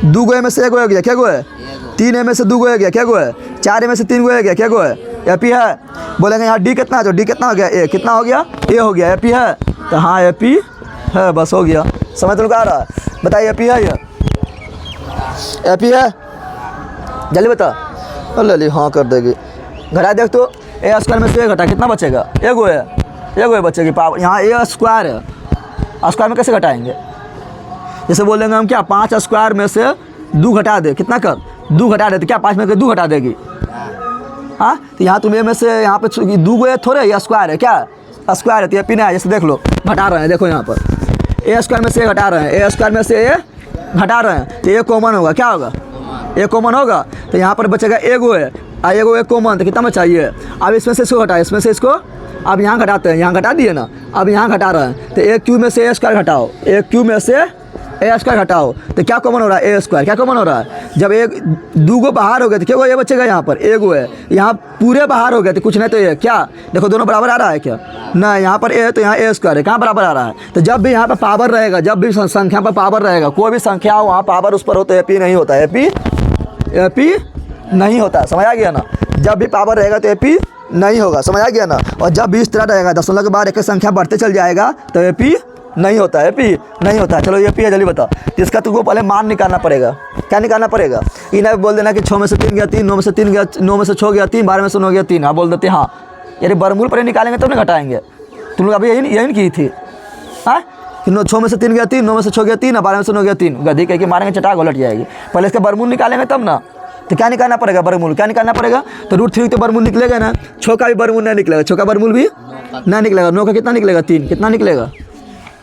2 गो में से 1 गो है गया, क्या गो है 3 में से 2 गो है गया, क्या गो है 4 में से 3 गो है गया, क्या गो है एपी है। बोलेंगे यहाँ डी कितना है, तो डी कितना हो गया ए, कितना हो गया ए हो गया, एपी है। तो हाँ एपी है, बस हो गया। समझ तो आ रहा है, बताइए एपी है, ये एपी है, जल्दी बता। अल्ले हाँ कर देगी, घटा देख तो ए स्क्वायर में से 1 घटा कितना बचेगा, 1 गो है, 1 गो बचेगी पावर। यहाँ ए स्क्वायर है, स्क्वायर में कैसे घटाएंगे, जैसे बोलेंगे हम क्या 5 स्क्वायर में से 2 घटा दे, कितना कर 2 घटा दे, तो क्या 5 में से 2 घटा देगी। हाँ तो यहाँ तुम ए में से यहाँ पे 2 गो है थोड़े, या स्क्वायर है, क्या स्क्वायर है, तो ये पिना है। जैसे देख लो घटा रहे हैं, देखो यहाँ पर ए स्क्वायर में से घटा रहे हैं, ए स्क्वायर में से ए घटा रहे हैं, तो ये कॉमन होगा, क्या होगा ए कॉमन होगा। तो यहाँ पर बचेगा 1 गो है, एगो एक कॉमन, तो कितना में चाहिए। अब इसमें से इसको घटाए, इसमें से इसको अब यहाँ घटाते हैं, यहाँ घटा दिए ना, अब यहाँ घटा रहे हैं। तो 1 क्यूब में से ए स्क्वायर घटाओ, 1 क्यूब में से ए स्क्वायर घटाओ, तो क्या कॉमन हो रहा है ए स्क्वायर, क्या कॉमन हो रहा है। जब 2 गो बाहर हो गए तो क्या ये बचेगा, यहाँ पर 1 गो है, यहाँ पूरे बाहर हो गए तो कुछ नहीं, तो ये क्या देखो दोनों बराबर आ रहा है क्या ना, यहाँ पर ए तो यहाँ ए स्क्वायर है, कहाँ बराबर आ रहा है। तो जब भी यहाँ पर पावर रहेगा, जब भी संख्या पर पावर रहेगा, कोई भी संख्या हो वहाँ पावर उस पर हो, तो एपी नहीं होता, एपी नहीं होता, समझ आ गया ना। जब भी पावर रहेगा तो एपी नहीं होगा, समझ आ गया ना। और जब भी इस तरह रहेगा, दशमलव के बाद एक संख्या बढ़ते चल जाएगा, तो एपी नहीं होता, एपी नहीं होता। चलो एपी है, जल्दी बता। तो इसका तुमको पहले मान निकालना पड़ेगा, क्या निकालना पड़ेगा। इन्हें बोल देना कि 6 में से 3 गया 3, 9 में से 3 गया 9 में से 6 गया 3, 12 में से 9 गया 3। हाँ बोल देते हाँ, यानी बरमूल पर निकालेंगे तब नहीं घटाएंगे। तुम लोग अभी यही की थी, हाँ 6 में से 3 गया 3, 9 में से 6 गया 3, 12 में से 9 गया 3। गधी कह के मारेंगे, चटाक उलट जाएगी। पहले इसका बरमूल निकालेंगे तब ना। तो क्या निकालना पड़ेगा, बरमूल क्या निकालना पड़ेगा। तो √3 तो बरमूल निकलेगा ना, 6 का भी बरमूल नहीं निकलेगा, 6 का बरमूल भी नहीं निकलेगा। 9 का कितना निकलेगा 3, कितना निकलेगा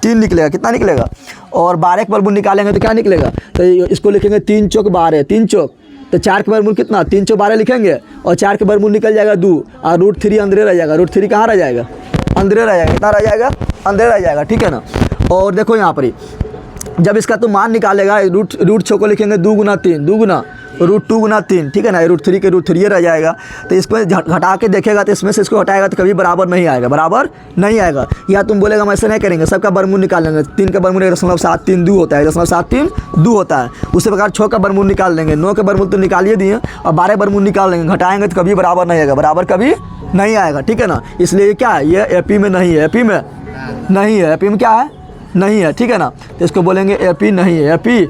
3 निकलेगा, कितना निकलेगा। और 12 का बरमूल निकालेंगे तो क्या निकलेगा, तो इसको लिखेंगे 3 चौक 12, 3 चौक। तो 4 के बरमूल कितना, 3 चौक 12 लिखेंगे, और 4 के बरमूल निकल जाएगा 2, और √3 अंदर रह जाएगा। √3 कहाँ रह जाएगा, अंदर रह जाएगा, कितना रह जाएगा अंदर रह जाएगा, ठीक है ना। और देखो यहाँ पर ही जब इसका तो मान निकालेगा, √6 को लिखेंगे 2 गुना 3, 2 गुना √2 गुना 3, ठीक है ना। √3 के √3 रह जाएगा। तो इसको घटा के देखेगा, तो इसमें से इसको हटाएगा तो कभी बराबर नहीं आएगा, बराबर नहीं आएगा। या तुम बोलेगा हम ऐसे नहीं करेंगे, सबका बरमूल निकाल लेंगे। 3 का बरमूल 0.73 होता है, 0.72 होता है। उसी प्रकार 6 का बरमूल निकाल लेंगे, 9 का बरमूल तो निकालिए दिए, और 12 बरमूल निकाल लेंगे। घटाएंगे तो कभी बराबर नहीं आएगा, बराबर कभी नहीं आएगा, ठीक है ना। इसलिए क्या है, ये एपी में नहीं है, एपी में नहीं है, एपी में क्या है नहीं है, ठीक है ना। तो इसको बोलेंगे एपी नहीं है, एपी।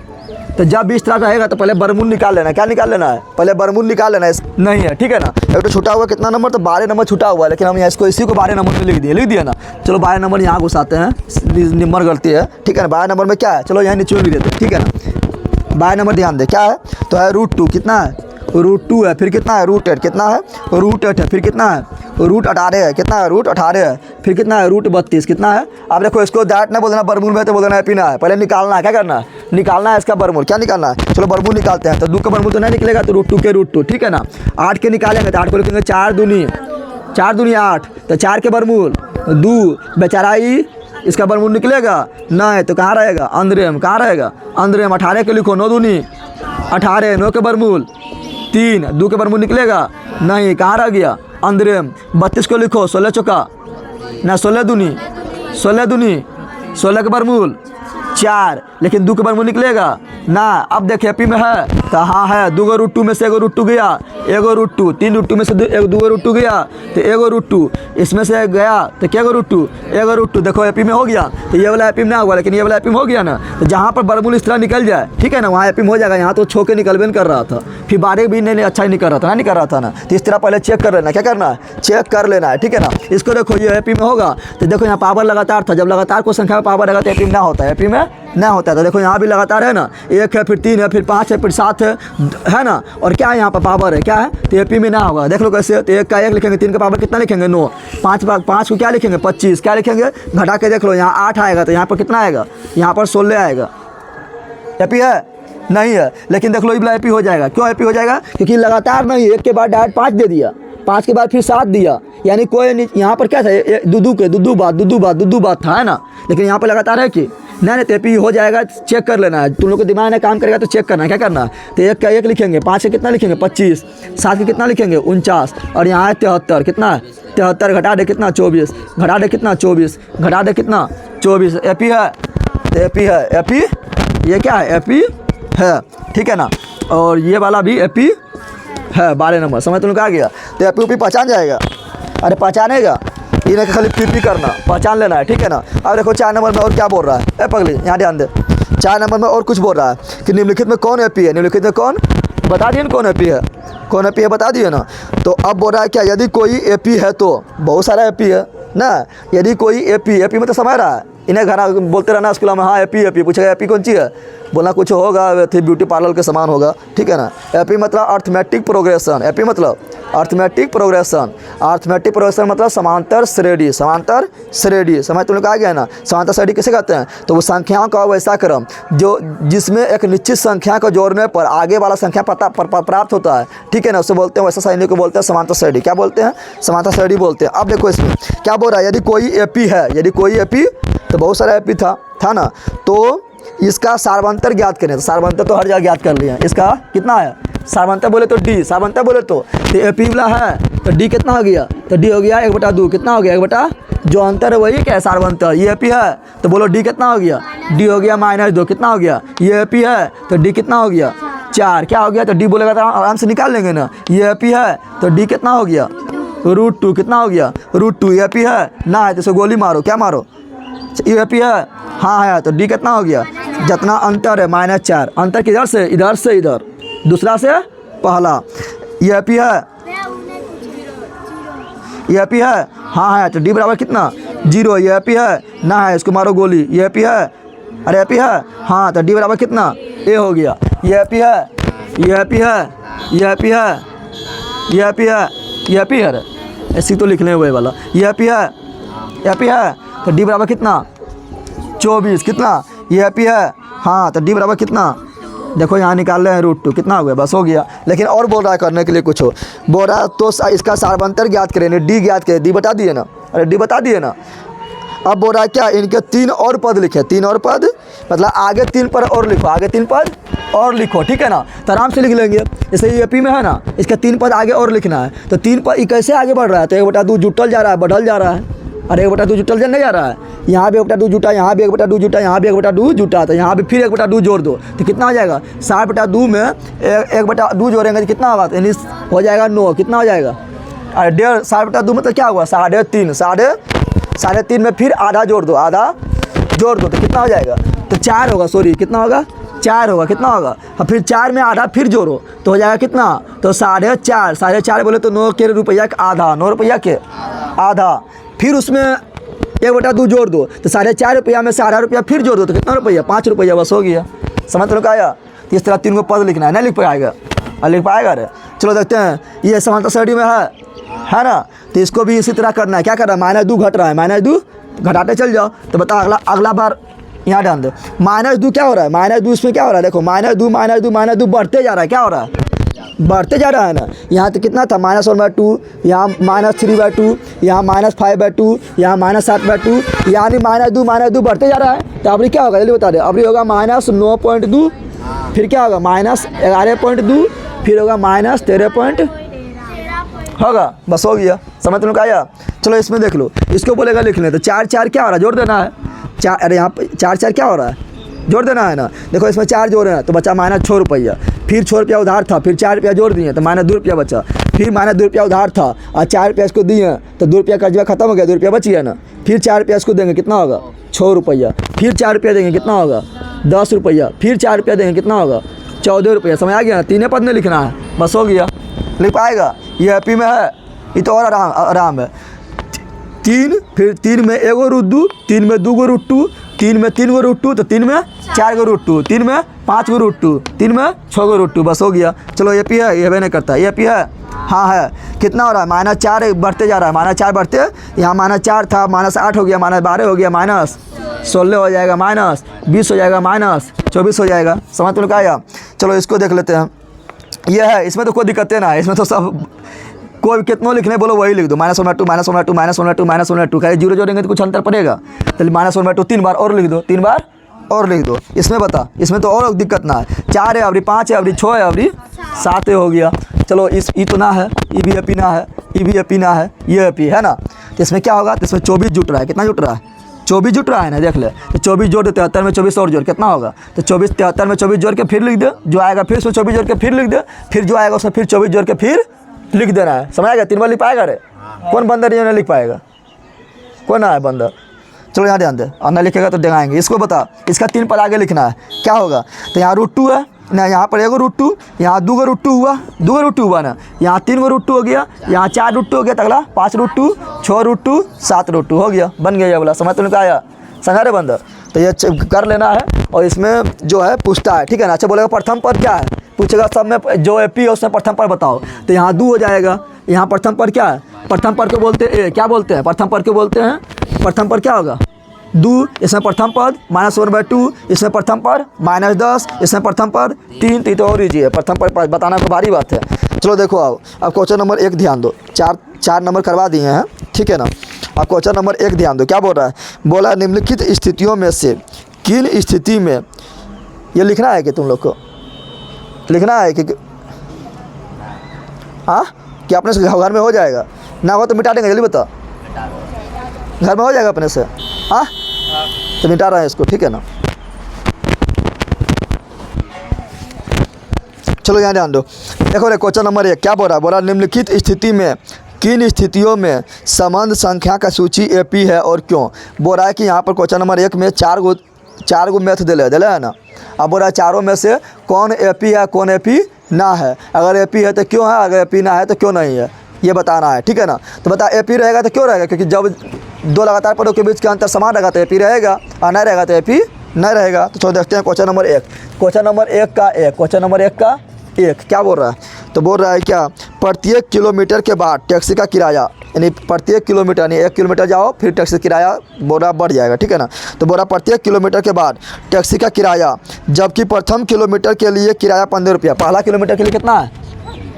तो जब भी इस तरह रहेगा तो पहले बरमूल निकाल लेना है, क्या निकाल लेना है, पहले बरमूल निकाल लेना है, नहीं है, ठीक है ना। एक तो छूटा हुआ कितना नंबर, तो 12 नंबर छूटा हुआ है, लेकिन हम यहाँ इसको इसी को 12 नंबर में लिख दिए ना। चलो 12 नंबर यहाँ घुसाते हैं, नंबर गलती है, ठीक है ना। 12 नंबर में क्या है, चलो यहाँ नीचे लिख देते हैं, ठीक है ना। 12 नंबर ध्यान दे क्या है, तो है √2, कितना है √2 है, फिर कितना है √8, कितना है √8 है, फिर कितना है √18 है, कितना है √18 है, फिर कितना है √32, कितना है। अब देखो इसको डायरेक्ट ना बोलना बरमूल में, तो बोलना है पीना है, पहले निकालना है, क्या करना है निकालना है इसका बरमूल, क्या निकालना है। चलो बरमूल निकालते हैं। तो 2 का बरमूल तो नहीं निकलेगा, तो √2 के √2, ठीक है ना। 8 के निकालेंगे तो 8 को लिखेंगे 4 दूनी 8, तो 4 के बरमूल 2, बेचारा ही इसका बरमूल निकलेगा नहीं, तो कहाँ रहेगा अंदर में, कहाँ रहेगा अंदर में। 18 के लिखो 9 दूनी 18, 9 के बरमूल 3, 2 के बरमूल निकलेगा नहीं, कहाँ रह गया अंदर में। 32 को लिखो 16 चौका ना 16 दूनी 16 के बरमूल 4, लेकिन 2 के वर्गमूल निकलेगा ना। अब देखिए एपी में है तो हाँ है, 2 को √2 में से 1 √2 गया, 1 √2, 3 √2 में से 2 √2 गया तो 1 √2, इसमें से गया तो क्या √2, 1 √2। देखो एपी में हो गया, तो ये वाला एपी में ना हुआ, लेकिन ये वाला एपी में हो गया ना। तो जहाँ पर वर्गमूल इस तरह निकल जाए, ठीक है ना, वहाँ एपी में हो जाएगा। यहाँ तो छो के निकलबे नहीं कर रहा था, फिर बारे भी नहीं अच्छा ही नहीं कर रहा था ना, नहीं कर रहा था ना। तो इस तरह पहले चेक कर लेना, क्या करना है, चेक कर लेना है, ठीक है ना। इसको देखो ये एपी में होगा तो देखो यहाँ पावर लगातार था, जब लगातार कोई संख्या में पावर रहेगा तो एपी में ना होता है, एपी में ना होता है। तो देखो यहाँ भी लगातार है ना, 1 है, फिर 3 है, फिर 5 है, फिर 7 है ना, और क्या है यहाँ पर पावर है, क्या है, तो एपी में ना होगा। देख लो कैसे, तो 1 का 1 लिखेंगे, 3 का पावर कितना लिखेंगे 9, 5 को क्या लिखेंगे 25, क्या लिखेंगे घटा के देख लो, यहाँ 8 आएगा तो यहाँ पर कितना आएगा, यहाँ पर 16 आएगा। एपी है नहीं है, लेकिन देख लो ये वाला एपी हो जाएगा। क्यों एपी हो जाएगा, क्योंकि लगातार नहीं, 1 के बाद डायरेक्ट 5 दे दिया, 5 के बाद फिर 7 दिया, यानी कोई यहाँ पर क्या था, दुदू बात था, है ना। लेकिन यहाँ पर लगातार है कि नहीं, तो एपी हो जाएगा। चेक कर लेना है, तुम लोग को दिमाग में काम करेगा तो चेक करना है, क्या करना है। तो 1 का 1 लिखेंगे, 5 का कितना लिखेंगे 25, 7 का कितना लिखेंगे 49, और यहाँ है 73, कितना है 73, घटा दे कितना 24, घटा दे कितना 24, घटा दे कितना 24। एपी है तो एपी है, एपी ये क्या है, एपी है, ठीक है ना। और ये वाला भी एपी है 12 नंबर, समझ तुम लोग आ गया। तो एपी उपी पहचान जाएगा, अरे पहचानेगा, इन्हें खाली पी करना, पहचान लेना है, ठीक है ना। अब देखो 4 नंबर में और क्या बोल रहा है, ए पगली यहाँ ध्यान दे, 4 नंबर में और कुछ बोल रहा है कि निम्नलिखित में कौन एपी है, निम्नलिखित में कौन, बता दिए ना कौन एपी है, कौन एपी है बता दिए ना। तो अब बोल रहा है क्या, यदि कोई एपी है तो, बहुत सारा एपी है ना, यदि कोई एपी में तो समझ रहा है, इन्हें घरा बोलते रहना स्कूल में, हाँ एपी पूछेगा एपी कौन चीज़ है, बोलना कुछ होगा फिर ब्यूटी पार्लर के समान होगा, ठीक है ना। एपी मतलब अर्थमेटिक प्रोग्रेशन, एपी मतलब अर्थमेटिक प्रोग्रेशन, अर्थमेटिक प्रोग्रेशन मतलब समांतर श्रेणी, समांतर श्रेणी, समझ तुम लोग आ गया ना। समांतर श्रेणी किसे कहते हैं, तो वो संख्याओं का वैसा क्रम जो जिसमें एक निश्चित संख्या को जोड़ने पर आगे वाला संख्या प्राप्त होता है, ठीक है ना, उससे बोलते हैं, वैसा श्रेणी को बोलते हैं समांतर श्रेणी। क्या बोलते हैं, समांतर श्रेणी बोलते हैं। अब देखो इसमें क्या बोल रहा है, यदि कोई एपी है, यदि कोई एपी, तो बहुत सारा एपी था ना, तो इसका सार्वंतर ज्ञात करें। तो सार्वंतर तो हर जगह ज्ञात कर लिया, इसका कितना है, सार्वंतर बोले तो डी, सार्वंतर बोले तो एपी वाला है तो डी कितना हो गया, तो डी हो गया 1/2, कितना हो गया 1/, जो अंतर है वही क्या है सार्वंतर। ये एपी है तो बोलो डी कितना हो गया, डी हो गया -2, कितना हो गया, ये एपी है तो डी कितना हो गया 4, क्या हो गया, तो डी बोलेगा तो आराम से निकाल लेंगे ना। ये एपी है तो डी कितना हो गया √2, कितना हो गया √2। ये एपी है ना है तो इसे गोली मारो, क्या मारो, ये एपी है हाँ है तो डी कितना हो गया, जितना अंतर है -4, अंतर किधर से इधर, दूसरा से पहला। ये एपी है, ये एपी है हाँ है तो डी बराबर कितना 0। ये एपी है ना है, इसको मारो गोली। ये एपी है, अरे एपी है हाँ तो डी बराबर कितना ए हो गया। ये एपी है, ये एपी है, ये एपी है, ये एपी है, ये एपी है, ऐसी तो लिख लें वही वाला। ये एपी है, एपी है तो डी बराबर कितना 24, कितना, ये एपी है हाँ तो डी बराबर कितना, देखो यहाँ निकाल रहे हैं √2, कितना हो गया, बस हो गया। लेकिन और बोल रहा है करने के लिए कुछ हो, बोल रहा है तो इसका सार्वंतर ज्ञात करें, डी ज्ञात करें, डी बता दिए ना, अरे डी बता दिए ना। अब बोल रहा है क्या, इनके 3 और पद लिखे, 3 और पद मतलब आगे 3 पर और लिखो, आगे 3 पद और लिखो, ठीक है ना, तो आराम से लिख लेंगे। जैसे ये एपी में है ना, इसका 3 पद आगे और लिखना है, तो 3 पद कैसे आगे बढ़ रहा है, तो 1/2 जुटल जा रहा है, बढ़ल जा रहा है, अरे 1/2 जुटल नहीं जा रहा है, यहाँ भी 1/2 जुटा, यहाँ भी 1/2 जुटा, यहाँ भी 1/2 जुटा, तो यहाँ भी फिर 1/2 जोड़ दो तो कितना हो जाएगा 60/2 में 1/2 जोड़ेंगे तो कितना होगा, यानी हो जाएगा 9, कितना हो जाएगा, अरे 1.5, 60/2 मतलब क्या हुआ 3.5, 3.5 में फिर आधा जोड़ दो, आधा जोड़ दो तो कितना हो जाएगा, तो 4 होगा, सॉरी कितना होगा 4 होगा, कितना होगा, और फिर 4 में आधा फिर जोड़ो तो हो जाएगा कितना, तो 4.5, 4.5 बोले तो 9 के रुपया का आधा, 9 रुपया के आधा, फिर उसमें 1/2 जोड़ दो तो 4.5 रुपया में से आधा रुपया फिर जोड़ दो तो कितना रुपया 5 रुपया, बस हो गया। समझ तो आया। तो इस तरह 3 को पद लिखना है, नहीं लिख पाएगा, लिख पाएगा रे। चलो देखते हैं, ये समांतर श्रेणी में है ना, तो इसको भी इसी तरह करना है। क्या कर रहा है, -2 घट रहा है, -2 घटाते चल जाओ। तो बता अगला बार यहाँ ध्यान दो, -2 क्या हो रहा है, -2 इसमें क्या हो रहा है, देखो -2 बढ़ते जा रहा है, क्या हो रहा है, बढ़ते जा रहा है ना। यहाँ तो कितना था -1/2, यहाँ -3/2, यहाँ -5/2, यहाँ -7/2, यानी -2 बढ़ते जा रहा है। तो अभी क्या होगा जल्दी बता दे, अभी होगा -9.2, फिर क्या होगा -11.2, फिर होगा -13. होगा, बस हो गया। समझ तुम लोग आया। चलो इसमें देख लो, इसको बोलेगा लिख लें तो 4 क्या हो रहा है, जोड़ देना है 4, अरे यहाँ पे 4 क्या हो रहा है जोड़ देना है ना। देखो इसमें 4 जोड़ हैं तो बचा -6 रुपया, फिर 6 रुपया उधार था, फिर 4 रुपया जोड़ दिए तो -2 रुपया बचा, फिर -2 रुपया उधार था और 4 रुपया इसको दिए तो 2 रुपया कर्जा खत्म हो गया, 2 रुपया बच गया ना। फिर 4 रुपया इसको देंगे कितना होगा 6 रुपया, फिर 4 रुपया देंगे कितना होगा 10 रुपया, फिर 4 रुपया देंगे कितना होगा 14 रुपया। समझ आ गया ना। 3 पद में लिखना है, बस हो गया, लिख पाएगा। ये एपी में है, ये तो और आराम है। 3 फिर 3 में 1 रूट 2, 3 में 2 रूट 2, 3 में 3 रूट 2, तो 3 में 4 रूट 2, 3 में 5 रूट 2, 3 में 6 रूट 2, बस हो गया। चलो ये पी है, ये भी नहीं करता, ये पी है, हाँ है। कितना हो रहा है -4 बढ़ते जा रहा है, -4 बढ़ते, यहाँ -4 था, -8 हो गया, -12 हो गया, -16 हो जाएगा, -20 हो जाएगा, -24 हो जाएगा। समझ तो आया। चलो इसको देख लेते हैं। ये है, इसमें तो कोई दिक्कत ना है, इसमें तो सब कोई कितना लिखने बोलो वही लिख दो, -1/2 -1/2 -1/2 -1/2, कहीं जीरो जोड़ेंगे तो कुछ अंतर पड़ेगा। चलिए -1/2 3 बार और लिख दो, 3 बार और लिख दो। इसमें बता, इसमें तो और दिक्कत ना है। 4 है अवरी, 5 है अवरी, 6 है अवरी, 7 हो गया। चलो इस ई तो ना है, ई भी एपी ना है, ई भी एपी ना है, ये एपी है ना। तो इसमें क्या होगा, तो इसमें 24 जुट रहा है। कितना जुट रहा है 24 जुट रहा है ना, देख ले। तो 24 जोड़ 73 में 24 और जोड़ कितना होगा, तो 24 73 में 24 जोड़ के फिर लिख दे, जो आएगा फिर उसमें 24 जोड़ के फिर लिख दे, फिर जो आएगा उसमें फिर 24 जोड़ के फिर लिख देना है। समझ आएगा। 3 बार लिख पाएगा रे, कौन बंदर ये नहीं लिख पाएगा, कौन ना है बंदर। चलो यहाँ ध्यान दे, और ना लिखेगा तो दिखाएंगे। इसको बता, इसका 3 पद आगे लिखना है, क्या होगा। तो यहाँ √2 है ना, यहाँ पर 1 √2, यहाँ 2 √2 हुआ, 2 √2 हुआ ना, यहाँ 3 √2 हो गया, यहाँ 4 √2 हो गया, अगला 5 √2, 6 √2, 7 √2 हो गया, बन गया ये बोला। समझ तो आया, संगारे बंदर। तो ये कर लेना है, और इसमें जो है पूछता है, ठीक है ना। अच्छा बोलेगा प्रथम पद क्या है, पूछेगा सब में जो एपी है उसमें प्रथम पद बताओ, तो यहाँ 2 हो जाएगा। यहाँ प्रथम पद क्या है, प्रथम पद को बोलते हैं क्या बोलते हैं, प्रथम पद को बोलते हैं, प्रथम पद क्या होगा 2, इसमें प्रथम पद -1/2, इसमें प्रथम पद -10, इसमें प्रथम पद 3, तो और ईजी है, प्रथम पद बताना तो भारी बात है। चलो देखो आओ, अब क्वेश्चन नंबर 1 ध्यान दो, 4 नंबर करवा दिए हैं, ठीक है ना। अब क्वेश्चन नंबर 1 ध्यान दो, क्या बोल रहा है, बोला निम्नलिखित स्थितियों में से किन स्थिति में, ये लिखना है कि तुम लोग को लिखना है कि हाँ, क्या अपने से घर में हो जाएगा, ना हो तो मिटा देंगे, जल्दी बता, घर में हो जाएगा अपने से, हाँ तो मिटा रहे हैं इसको, ठीक है ना। चलो यहाँ ध्यान दो, देखो रे क्वेश्चन नंबर 1 क्या बोल रहा है, बोला निम्नलिखित स्थिति में किन स्थितियों में संबंध संख्या का सूची एपी है और क्यों। बोल रहा है कि यहाँ पर क्वेश्चन नंबर 1 में 4 गो मैथ दिले है ना। अब बोल रहा है चारों में से कौन एपी है कौन एपी ना है, अगर एपी है तो क्यों है, अगर एपी ना है तो क्यों नहीं है, ये बताना है, ठीक है ना। तो बता एपी रहेगा तो क्यों रहेगा, क्योंकि जब 2 लगातार पदों के बीच के अंतर समान रहेगा तो एपी रहेगा, और नहीं रहेगा तो एपी नहीं रहेगा। तो चलो देखते हैं क्वेश्चन नंबर 1, क्वेश्चन नंबर 1 का 1, क्वेश्चन नंबर 1 का 1 क्या बोल रहा है, तो बोल रहा है क्या, प्रत्येक किलोमीटर के बाद टैक्सी का किराया, यानी प्रत्येक किलोमीटर यानी 1 किलोमीटर जाओ फिर टैक्सी किराया बोरा बढ़ जाएगा, ठीक है ना। तो बोला प्रत्येक किलोमीटर के बाद टैक्सी का किराया, जबकि प्रथम किलोमीटर के लिए किराया 15 रुपया। पहला किलोमीटर के लिए कितना है,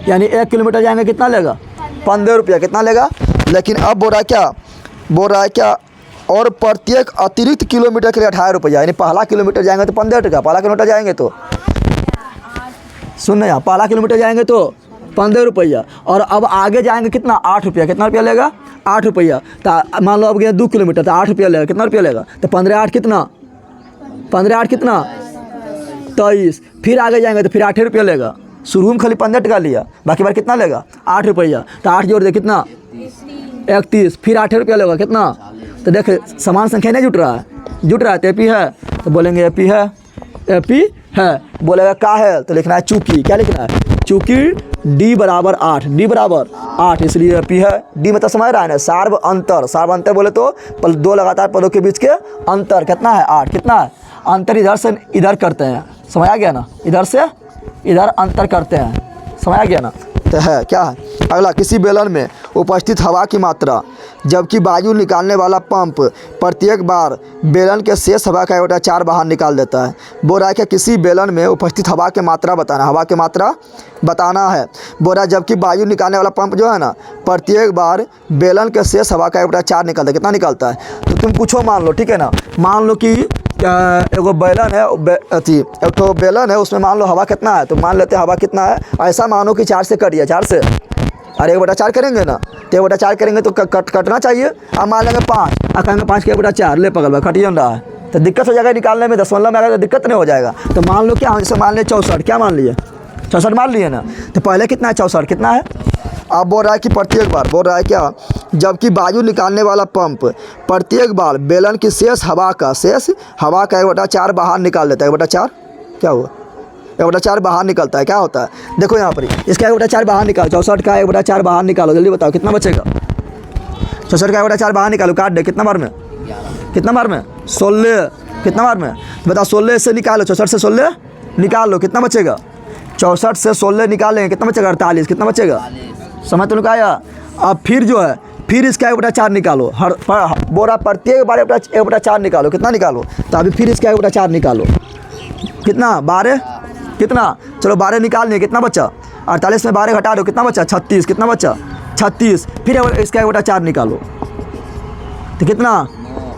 यानी 1 किलोमीटर जाएंगे कितना लेगा 15 रुपया, कितना लेगा। लेकिन अब बोल रहा है क्या, और प्रत्येक अतिरिक्त किलोमीटर के लिए 18 रुपया, यानी पहला किलोमीटर जाएंगे तो 15 टका, पहला किलोमीटर जाएंगे तो सुन यहाँ, पहला किलोमीटर जाएंगे तो 15 रुपया, और अब आगे जाएंगे कितना 8 रुपया, कितना रुपया लेगा 8 रुपया। तो मान लो अब गया 2 किलोमीटर तो 8 रुपया लेगा, कितना रुपया लेगा, तो 15 कितना 23, फिर आगे जाएंगे तो फिर 8 रुपया लेगा। शुरू में खाली 15 टका लिया, बाकी बार कितना लेगा 8 रुपया, तो 8 जोड़ दे कितना 31, फिर 8 रुपया लेगा कितना। तो देख समान संख्या नहीं जुट रहा है, तो एपी है, तो बोलेंगे एपी है, बोलेगा का है तो लिखना है चूंकि, क्या लिखना है चूंकि D बराबर 8, इसलिए एपी है। D मतलब समझ रहा है ना, सार्व अंतर बोले तो 2 लगातार पदों के बीच के अंतर कितना है 8, कितना है अंतर इधर से इधर करते हैं, समझ आ गया ना, इधर से इधर अंतर करते हैं, समझ आ गया ना। तो है क्या है अगला, किसी बेलन में उपस्थित हवा की मात्रा, जबकि वायु निकालने वाला पंप प्रत्येक बार बेलन के शेष हवा का 1/4 बाहर निकाल देता है। बोल रहा है कि किसी बेलन में उपस्थित हवा की मात्रा बताना है। बोल रहा है जबकि वायु निकालने वाला पंप जो है ना प्रत्येक बार बेलन के शेष हवा का 1/4 निकालता है, कितना निकालता है। तो तुम पूछो, मान लो, ठीक है ना, मान लो कि एगो बेलन है, एक तो बेलन है, उसमें मान लो हवा कितना है, तो मान लेते हैं हवा कितना है, ऐसा मानो कि 4 से कटिए, 4 से, अरे 1/4 करेंगे ना, तो 1/4 करेंगे तो कटना चाहिए। अब मान लेंगे 5, कहेंगे 5 के 1/4 ले पकड़ कटिए रहा है, तो दिक्कत हो जाएगा निकालने में, दशमलव में आएगा तो दिक्कत नहीं हो जाएगा। तो मान लो क्या, जैसे मान लिया 64, क्या मान लिए 64 मान लिए ना। तो पहले कितना है 64 कितना है। अब बोल रहा है कि प्रत्येक बार, बोल रहा है क्या, जबकि वायु निकालने वाला पंप प्रत्येक बार बेलन की शेष हवा का 1/4 बाहर निकाल लेता है। 1/4 क्या हुआ, 1/4 बाहर निकलता है। क्या होता है देखो यहाँ पर इसका 1/4 बाहर निकालो, 64 का 1/4 बाहर निकालो, जल्दी बताओ कितना बचेगा। 64 का 1/4 बाहर निकालो, काट दे, कितना बार में, कितना बार में 16, कितना बार में बताओ। 16 से निकालो, 64 से 16 निकाल लो, कितना बचेगा। 64 से 16 निकालेंगे कितना बचेगा, 48, कितना बचेगा, समझ तो आया। अब फिर जो है फिर इसका 1/4 निकालो, बोरा प्रत्येक बार 1/4 निकालो, कितना निकालो। तो अभी फिर इसका 1/4 निकालो, कितना 12, कितना चलो 12 निकाल लिए, कितना बचा 48 में 12 घटा दो, कितना बचा 36, कितना बचा 36। फिर इसका 1/4 निकालो तो कितना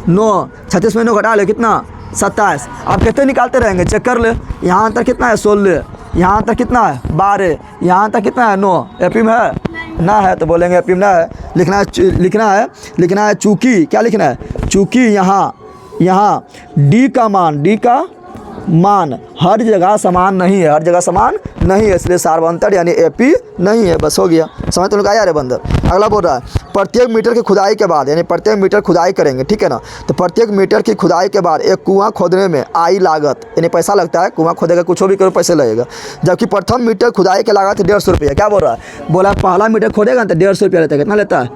9, 36 में 9 घटा ले, कितना 27। आप कितने निकालते रहेंगे, चेक कर ले। यहाँ अंतर कितना है 16, यहाँ तक कितना है 12, यहाँ तक कितना है 9। एपी में है ना, है तो बोलेंगे एपी में ना है। लिखना है चूँकि, क्या लिखना है, चूँकि यहाँ डी का मान हर जगह समान नहीं है, हर जगह समान नहीं है, इसलिए सार्वंतर यानी एपी नहीं है। बस हो गया, समझ तो लोग आया रे बंदर। अगला बोल रहा है प्रत्येक मीटर की खुदाई के बाद, यानी प्रत्येक मीटर खुदाई करेंगे, ठीक है ना। तो प्रत्येक मीटर की खुदाई के बाद एक कुआं खोदने में आई लागत, यानी पैसा लगता है, कुआं खोदेगा कुछ भी करो पैसे लगेगा। जबकि प्रथम मीटर खुदाई की लागत 150 रुपया। क्या बोल रहा है, बोला पहला मीटर खोदेगा तो 150 रुपया लेता है, कितना लेता है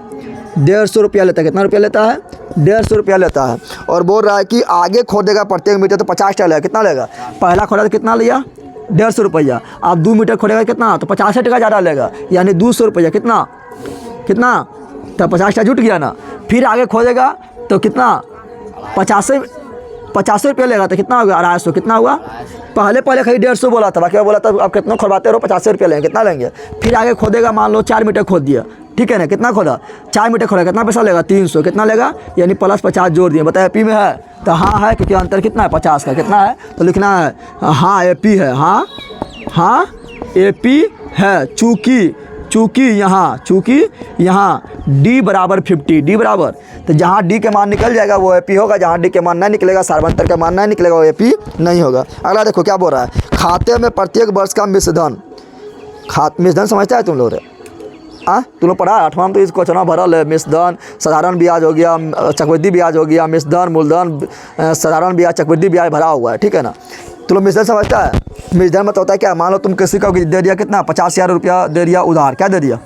150 रुपया लेता है, कितना रुपया लेता है 150 रुपया लेता है। और बोल रहा है कि आगे खोदेगा प्रत्येक मीटर तो 50 टका लेगा, कितना लेगा, पहला खोदा तो कितना लिया 150 रुपया। अब 2 मीटर खोदेगा कितना, तो 50 टका ज़्यादा लेगा, यानी 200 रुपया, कितना तो 50 टका जुट गया ना। फिर आगे खोदेगा तो कितना 50 रुपया लेगा, तो कितना होगा 250, कितना हुआ। पहले खाली 150 बोला था, बाकी बोला था आप कितना खोदवाते रहो 50 रुपया लेंगे, कितना लेंगे। फिर आगे खोदेगा, मान लो 4 मीटर खोद दिया, ठीक है ना, कितना खोदा 4 मीटर खोदा, कितना पैसा लेगा 300, कितना लेगा, यानी प्लस 50 जोड़ दिए। बताया एपी में है, तो हाँ है, क्योंकि अंतर कितना है 50 का, कितना है, तो लिखना है हाँ एपी है, हाँ एपी है। चूँकि यहाँ डी बराबर 50, डी बराबर, तो जहाँ डी के मान निकल जाएगा वो एपी होगा, जहाँ डी के मान नहीं निकलेगा, सार्वंतर का मान नहीं निकलेगा, वो एपी नहीं होगा। अगला देखो क्या बोल रहा है, खाते में प्रत्येक वर्ष का मिश्रधन, मिश्रधन समझता है तुम लोग रे, तुम लोग पढ़ा 8वां में, तो इसको क्वेश्चन भरल है। मिश्रधन साधारण ब्याज हो गया, चक्रवृद्धि ब्याज हो गया, मिश्रधन मूलधन साधारण ब्याज चक्रवृद्धि ब्याज भरा हुआ है, ठीक है ना। तुम लोग मिश्रधन समझता है, मिश्रधन मतलब होता है क्या, मान लो तुम किसी को दे दिया कितना 50,000 रुपया दे दिया उधार, क्या दे दिया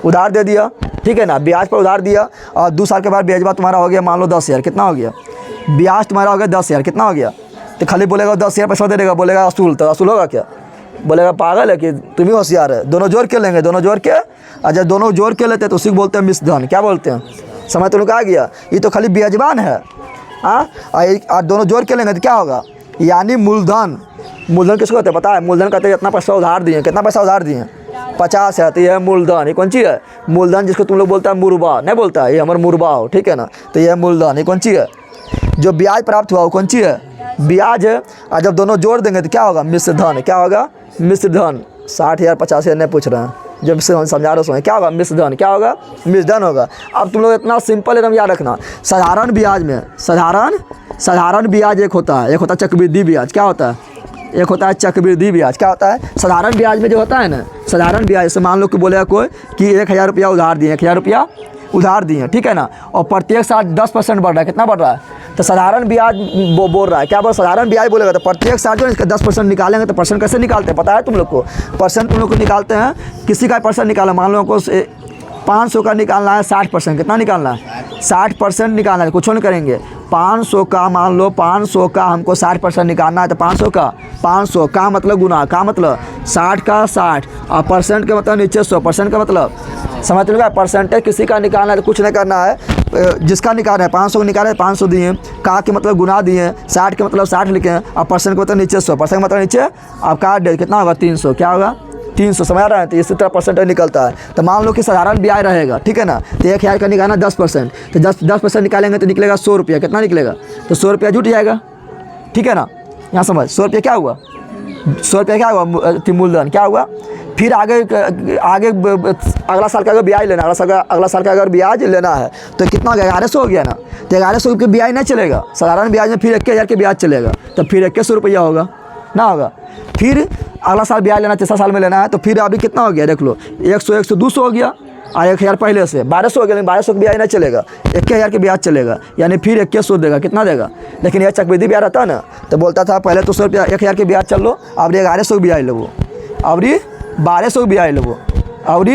उधार दे दिया, ठीक है ना, ब्याज पर उधार दिया, और 2 साल के बाद ब्याज तुम्हारा हो गया मान लो 10,000, कितना हो गया, ब्याज तुम्हारा हो गया 10,000, कितना हो गया। तो खाली बोलेगा 10,000 पैसा दे देगा, बोलेगा असूल, तो असूल होगा क्या, बोलेगा पागल है कि तुम ही होशियार है। दोनों जोड़ के लेंगे, दोनों जोड़ के, और जब दोनों जोड़ के लेते हैं तो उसी को बोलते हैं मिश्रधन। क्या बोलते हैं, समझ तो लोग आ गया। ये तो खाली ब्याजबान है, और दोनों जोड़ के लेंगे तो क्या होगा, यानी मूलधन किसको कहते हैं पता है, मूलधन कहते हैं इतना पैसा उधार दिए, कितना पैसा उधार दिए 50 है, तो ये है मूलधन। ये कौन चीज़ है, मूलधन, जिसको तुम लोग बोलता है मुरबा, नहीं बोलता है, ये हमारा मुरबा हो, ठीक है ना। तो ये है मूलधन। ये कौन चीज़ है, जो ब्याज प्राप्त हुआ वो कौन चीज़ है, ब्याज है। और जब दोनों जोड़ देंगे तो क्या होगा, मिश्रधन। क्या होगा, मिश्रधन। 60,000 50,000 नहीं पूछ रहे हैं, जब से समझा रहे हो क्या होगा, मिश्रधन। क्या होगा, मिश्रधन होगा। अब तुम लोग इतना सिंपल एकदम याद रखना, साधारण ब्याज में साधारण ब्याज एक होता है, एक होता है चक्रवृद्धि ब्याज। क्या होता है, एक होता है चक्रवृद्धि ब्याज। क्या होता है, साधारण ब्याज में जो होता है ना, साधारण ब्याज जैसे मान लो कि बोलेगा कोई कि 1,000 रुपया उधार दिए, 1,000 रुपया उधार दिए, ठीक है ना, और प्रत्येक साल 10% बढ़ रहा है, कितना बढ़ रहा है, तो साधारण ब्याज बोल रहा है। क्या बोल, साधारण ब्याज बोलेगा तो प्रत्येक साल जो इसका 10% निकालेंगे। तो परसेंट कैसे निकालते हैं पता है तुम लोग को, परसेंट तुम लोग को निकालते हैं, किसी का परसेंट निकाला, मान लो को 500 का निकालना है, 60%, कितना निकालना है 60% निकालना है, कुछ नहीं करेंगे। 500 का मान लो 500 का हमको 60% निकालना है, तो 500 का मतलब गुना, का मतलब 60 का 60, और परसेंट का मतलब नीचे 100, परसेंट का मतलब समझ लो, परसेंटेज किसी का निकालना है तो कुछ नहीं करना है, जिसका निकालना है 500 को निकाले 500 दिए, का के मतलब गुना दिए, 60 के मतलब 60 लिखे, और परसेंट का मतलब नीचे 100, परसेंट का मतलब नीचे आप काट दे, कितना होगा 300, क्या होगा 300, समझ रहे हैं। तो इसी तरह परसेंटेज निकलता है। तो मान लो कि साधारण ब्याज रहेगा, ठीक है ना, तो 1,000 का निकालना 10%, तो 10% निकालेंगे तो निकलेगा 100 रुपया, कितना निकलेगा, तो 100 रुपया जुट जाएगा, ठीक है ना। यहाँ समझ, 100 रुपया क्या हुआ 100 रुपया क्या हुआ मूलधन, क्या हुआ। फिर आगे अगला साल का अगर ब्याज लेना, अगला साल का अगर ब्याज लेना है तो कितना हो गया, 1100 हो गया ना। तो 1100 के ब्याज नहीं चलेगा, साधारण ब्याज में फिर 21,000 के ब्याज चलेगा, तो फिर 2100 रुपया होगा ना होगा। फिर अगला साल ब्याज लेना, तीसरा साल में लेना है, तो फिर अभी कितना हो गया देख लो, 100 100 200 हो गया और 1000 पहले से 1200 हो गया। लेकिन 1200 का ब्याज नहीं चलेगा, 21,000 के ब्याज चलेगा, यानी फिर 2100 देगा, कितना देगा। लेकिन यह चक्रवृद्धि ब्याज रहता ना, तो बोलता था पहले तो 100 रुपया 1000 के ब्याज चल लो, अब 1100 के ब्याज लो, अब 1200 के ब्याज लो, अब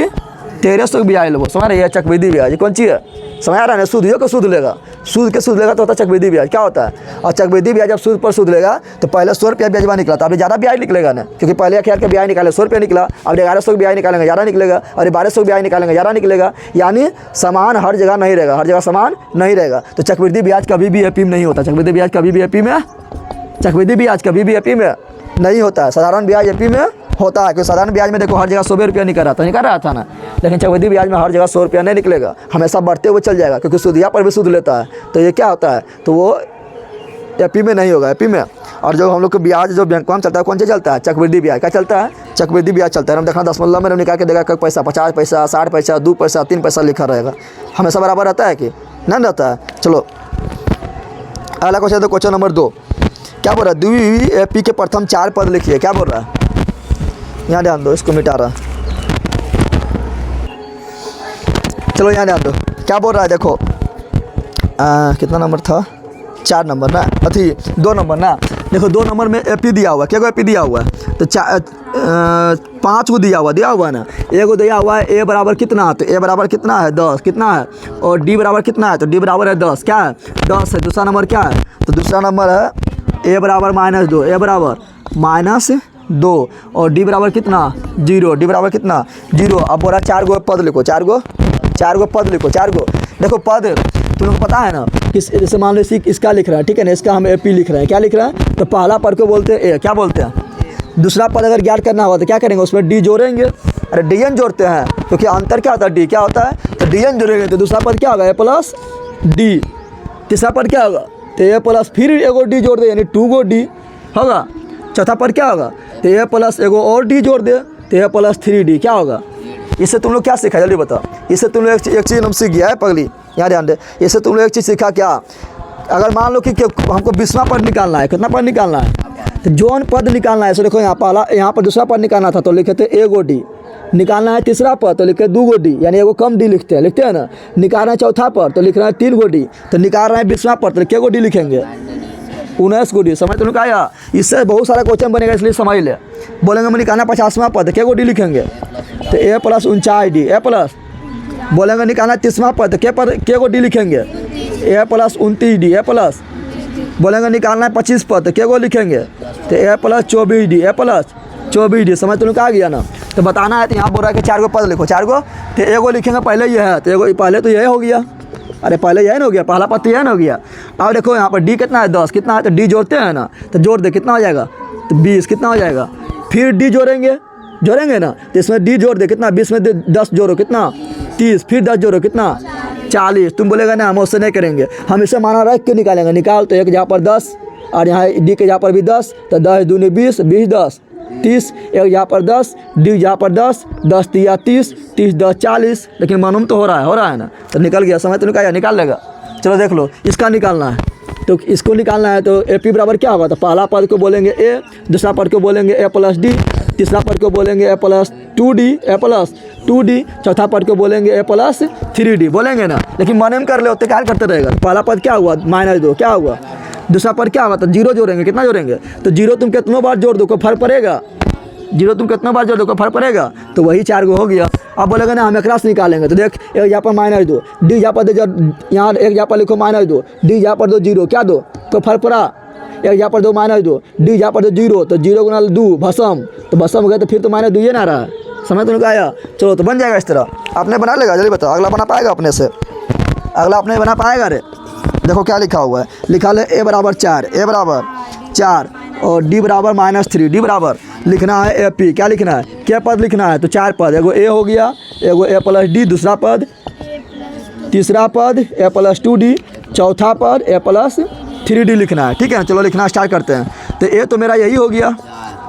1300 के ब्याज लो। समझ रहे, यह चक्रवृद्धि ब्याज कौन चीज़ है, समझ आ रहा है ना। सूद का सूद लेगा, सूद के सूद लेगा तो होता है चक्रवृद्धि ब्याज, क्या होता है। और चक्रवृद्धि ब्याज जब सूद पर सूद लेगा तो पहले 100 रुपया ब्याज निकला, तो अभी ज़्यादा ब्याज निकलेगा ना, क्योंकि पहले 1000 का ब्याज निकाले 100 रुपया निकला, अब 1100 का ब्याज निकालेंगे ज़्यादा निकलेगा, और 1200 का ब्याज निकालेंगे ज़्यादा निकलेगा। यानी समान हर जगह नहीं रहेगा, हर जगह समान नहीं रहेगा। तो चक्रवृद्धि ब्याज कभी भी एपी में नहीं होता, चक्रवृद्धि ब्याज कभी भी एपी में, चक्रवृद्धि ब्याज कभी भी एपी में नहीं होता है। साधारण ब्याज एपी में होता है, क्योंकि साधारण ब्याज में देखो हर जगह 100 रुपया निकल रहा था ना। लेकिन चक्रवृद्धि ब्याज में हर जगह 100 रुपया नहीं निकलेगा, हमेशा बढ़ते हुए चल जाएगा, क्योंकि सूदिया पर भी सूद लेता है। तो ये क्या होता है, तो वो एपी में नहीं होगा, एपी में। और जो हम लोग को ब्याज जो बैंक में चलता है, कौन सा चलता है, चक्रवृद्धि ब्याज। क्या चलता है, चक्रवृद्धि ब्याज चलता है। हम देखना 10 मल्ला में निकाल के देगा कब पैसा, 50 पैसा, 60 पैसा, 2 पैसा, 3 पैसा लिखा रहेगा, हमेशा बराबर रहता है कि नहीं रहता है। चलो अगला क्वेश्चन, तो क्वेश्चन नंबर 2 क्या बोल रहा है, द्विएपी के प्रथम 4 पद लिखिए। क्या बोल रहा है, यहाँ ध्यान दो, इसको मिटा रहा। चलो यहाँ ध्यान दो, क्या बोल रहा है देखो, कितना नंबर था, 4 नंबर ना, अथी 2 नंबर ना। देखो 2 नंबर में एपी दिया हुआ है, क्या को एपी दिया हुआ है, तो 5 को दिया हुआ है ना। एगो दिया हुआ है ए बराबर कितना, तो ए बराबर कितना है 10, कितना है, और डी बराबर कितना है, तो डी बराबर है 10, क्या है 10 है। दूसरा नंबर क्या है, तो दूसरा नंबर है ए बराबर -2, ए बराबर -2, और डी बराबर कितना 0, डी बराबर कितना 0। अब बोला 4 गो पद लिखो, 4 गो पद लिखो, 4 गो। देखो पद तुम लोग पता है ना, किस जैसे मान लो इसका लिख रहा है, ठीक है ना, इसका हम एपी लिख रहे हैं, क्या लिख रहे हैं, तो पहला पद को बोलते हैं ए, क्या बोलते हैं। दूसरा पद अगर ज्ञात करना हुआ तो क्या करेंगे, उसमें डी जोड़ेंगे। अरे डी एन जोड़ते हैं, क्योंकि अंतर क्या होता है, डी क्या होता है, तो डी एन जोड़ेंगे तो दूसरा पद क्या होगा, ए प्लस डी। तीसरा पद क्या होगा, तो ए प्लस फिर एगो डी जोड़ दे, यानी 2 गो डी होगा। चौथा पद क्या होगा, तो ए प्लस एगो और डी जोड़ दे, तो ए प्लस 3D क्या होगा। इससे तुम लोग क्या सीखा, जल्दी बताओ। इससे तुम लोग एक चीज़ हम सीख गया है पगली, यहाँ ध्यान दे। इससे तुम लोग एक चीज़ सीखा क्या, अगर मान लो कि हमको 20वां पद निकालना है, कितना पद निकालना है, तो जौन पद निकालना है, सो देखो यहाँ पर दूसरा पद निकालना था तो लिखे थे एगो डी, निकालना है तीसरा पद तो लिखे 2 गो डी, यानी एगो कम डी लिखते हैं ना। निकालना है चौथा पद तो लिख रहे हैं 3 गो डी, तो निकाल रहे हैं 20वां पद तो क्या गो डी लिखेंगे, 19 गो डी। समझ तुमने कहा, इससे बहुत सारा क्वेश्चन बनेगा, इसलिए समझ ले। बोलेंगे मैं निकालना 50वां पद, क्या गो डी लिखेंगे, तो ए प्लस 49 डी, ए प्लस। बोलेंगे निकालना 30वां पद, क्या गो डी लिखेंगे, ए प्लस 29 डी, ए प्लस। बोलेंगे निकालना है 25 पद, तो क्या गो लिखेंगे, तो ए प्लस 24 डी, ए प्लस 24 डी। समझ तुमने कहा गया ना। तो बताना है, तो यहाँ बोल रहा है कि 4 गो पद लिखो, 4 गो, तो एगो लिखेंगे पहले ये है, तो एगो पहले तो यह हो गया, अरे पहले यह हो गया, पहला पद तो यह हो गया। अब देखो यहाँ पर डी कितना है 10, कितना है, तो डी जोड़ते हैं ना, तो जोड़ दे कितना हो जाएगा, तो 20 कितना हो जाएगा। फिर डी जोड़ेंगे ना, तो इसमें डी जोड़ दे कितना, 20 में 10 जोड़ो कितना 30, फिर 10 जोड़ो कितना 40। तुम बोलेगा ना हम उससे नहीं करेंगे, हम इसे माना रख के निकालेंगे। निकाल तो एक जहाँ पर 10 और यहाँ डी के जहाँ पर भी 10, तो 10 दूनी 20, 20 10 30, एक यहाँ पर 10, डी जहाँ पर 10, 10 तिया 30, 30 10 40। लेकिन मालूम तो हो रहा है ना, तो निकल गया। समय तो निकाल लेगा। चलो देख लो, इसका निकालना है, तो इसको निकालना है, तो ए पी बराबर क्या होगा, तो पहला पद को बोलेंगे ए, दूसरा पद को बोलेंगे ए प्लस डी, तीसरा पद को बोलेंगे ए प्लस 2D, ए प्लस 2D, चौथा पद को बोलेंगे ए प्लस 3D बोलेंगे ना। लेकिन मन में कर ले होते क्या करते रहेगा। पहला पद क्या हुआ -2, क्या हुआ, दूसरा पद क्या होगा, तो 0 जोड़ेंगे, कितना जोड़ेंगे, तो 0 तुम कितनों बार जोड़ दो, कोई फर्क पड़ेगा, 0 तुम कितना बार जोड़ दो, कोई फर्क पड़ेगा, तो वही 4 गो हो गया। अब बोलेगा ना हम एक से निकालेंगे, तो देख एक यहाँ पर -2, डी यहाँ पर यहाँ एक यहाँ पर लिखो -2, डी यहाँ पर 2 0, क्या दो, कोई फर्क पड़ा, एक यहाँ पर 2 -2, डी यहाँ पर 2 0, तो 0 गुना 2 भसम, तो भसम हो गया, तो फिर तो -2 ये ना रहा। समझ तो आया। चलो तो बन जाएगा इस तरह, आपने बना लेगा। जल्दी बताओ, अगला बना पाएगा अपने से, अगला अपने बना पाएगा रे। देखो क्या लिखा हुआ है, लिखा है ए बराबर 4, ए बराबर 4 और डी बराबर -3, डी बराबर लिखना है ए पी, क्या लिखना है, क्या पद लिखना है, तो 4 पद, एगो ए हो गया, एगो ए प्लस डी, दूसरा पद, तीसरा पद ए प्लस 2D, चौथा पद ए प्लस 3D लिखना है। ठीक है, चलो लिखना स्टार्ट करते हैं। तो ए तो मेरा यही हो गया,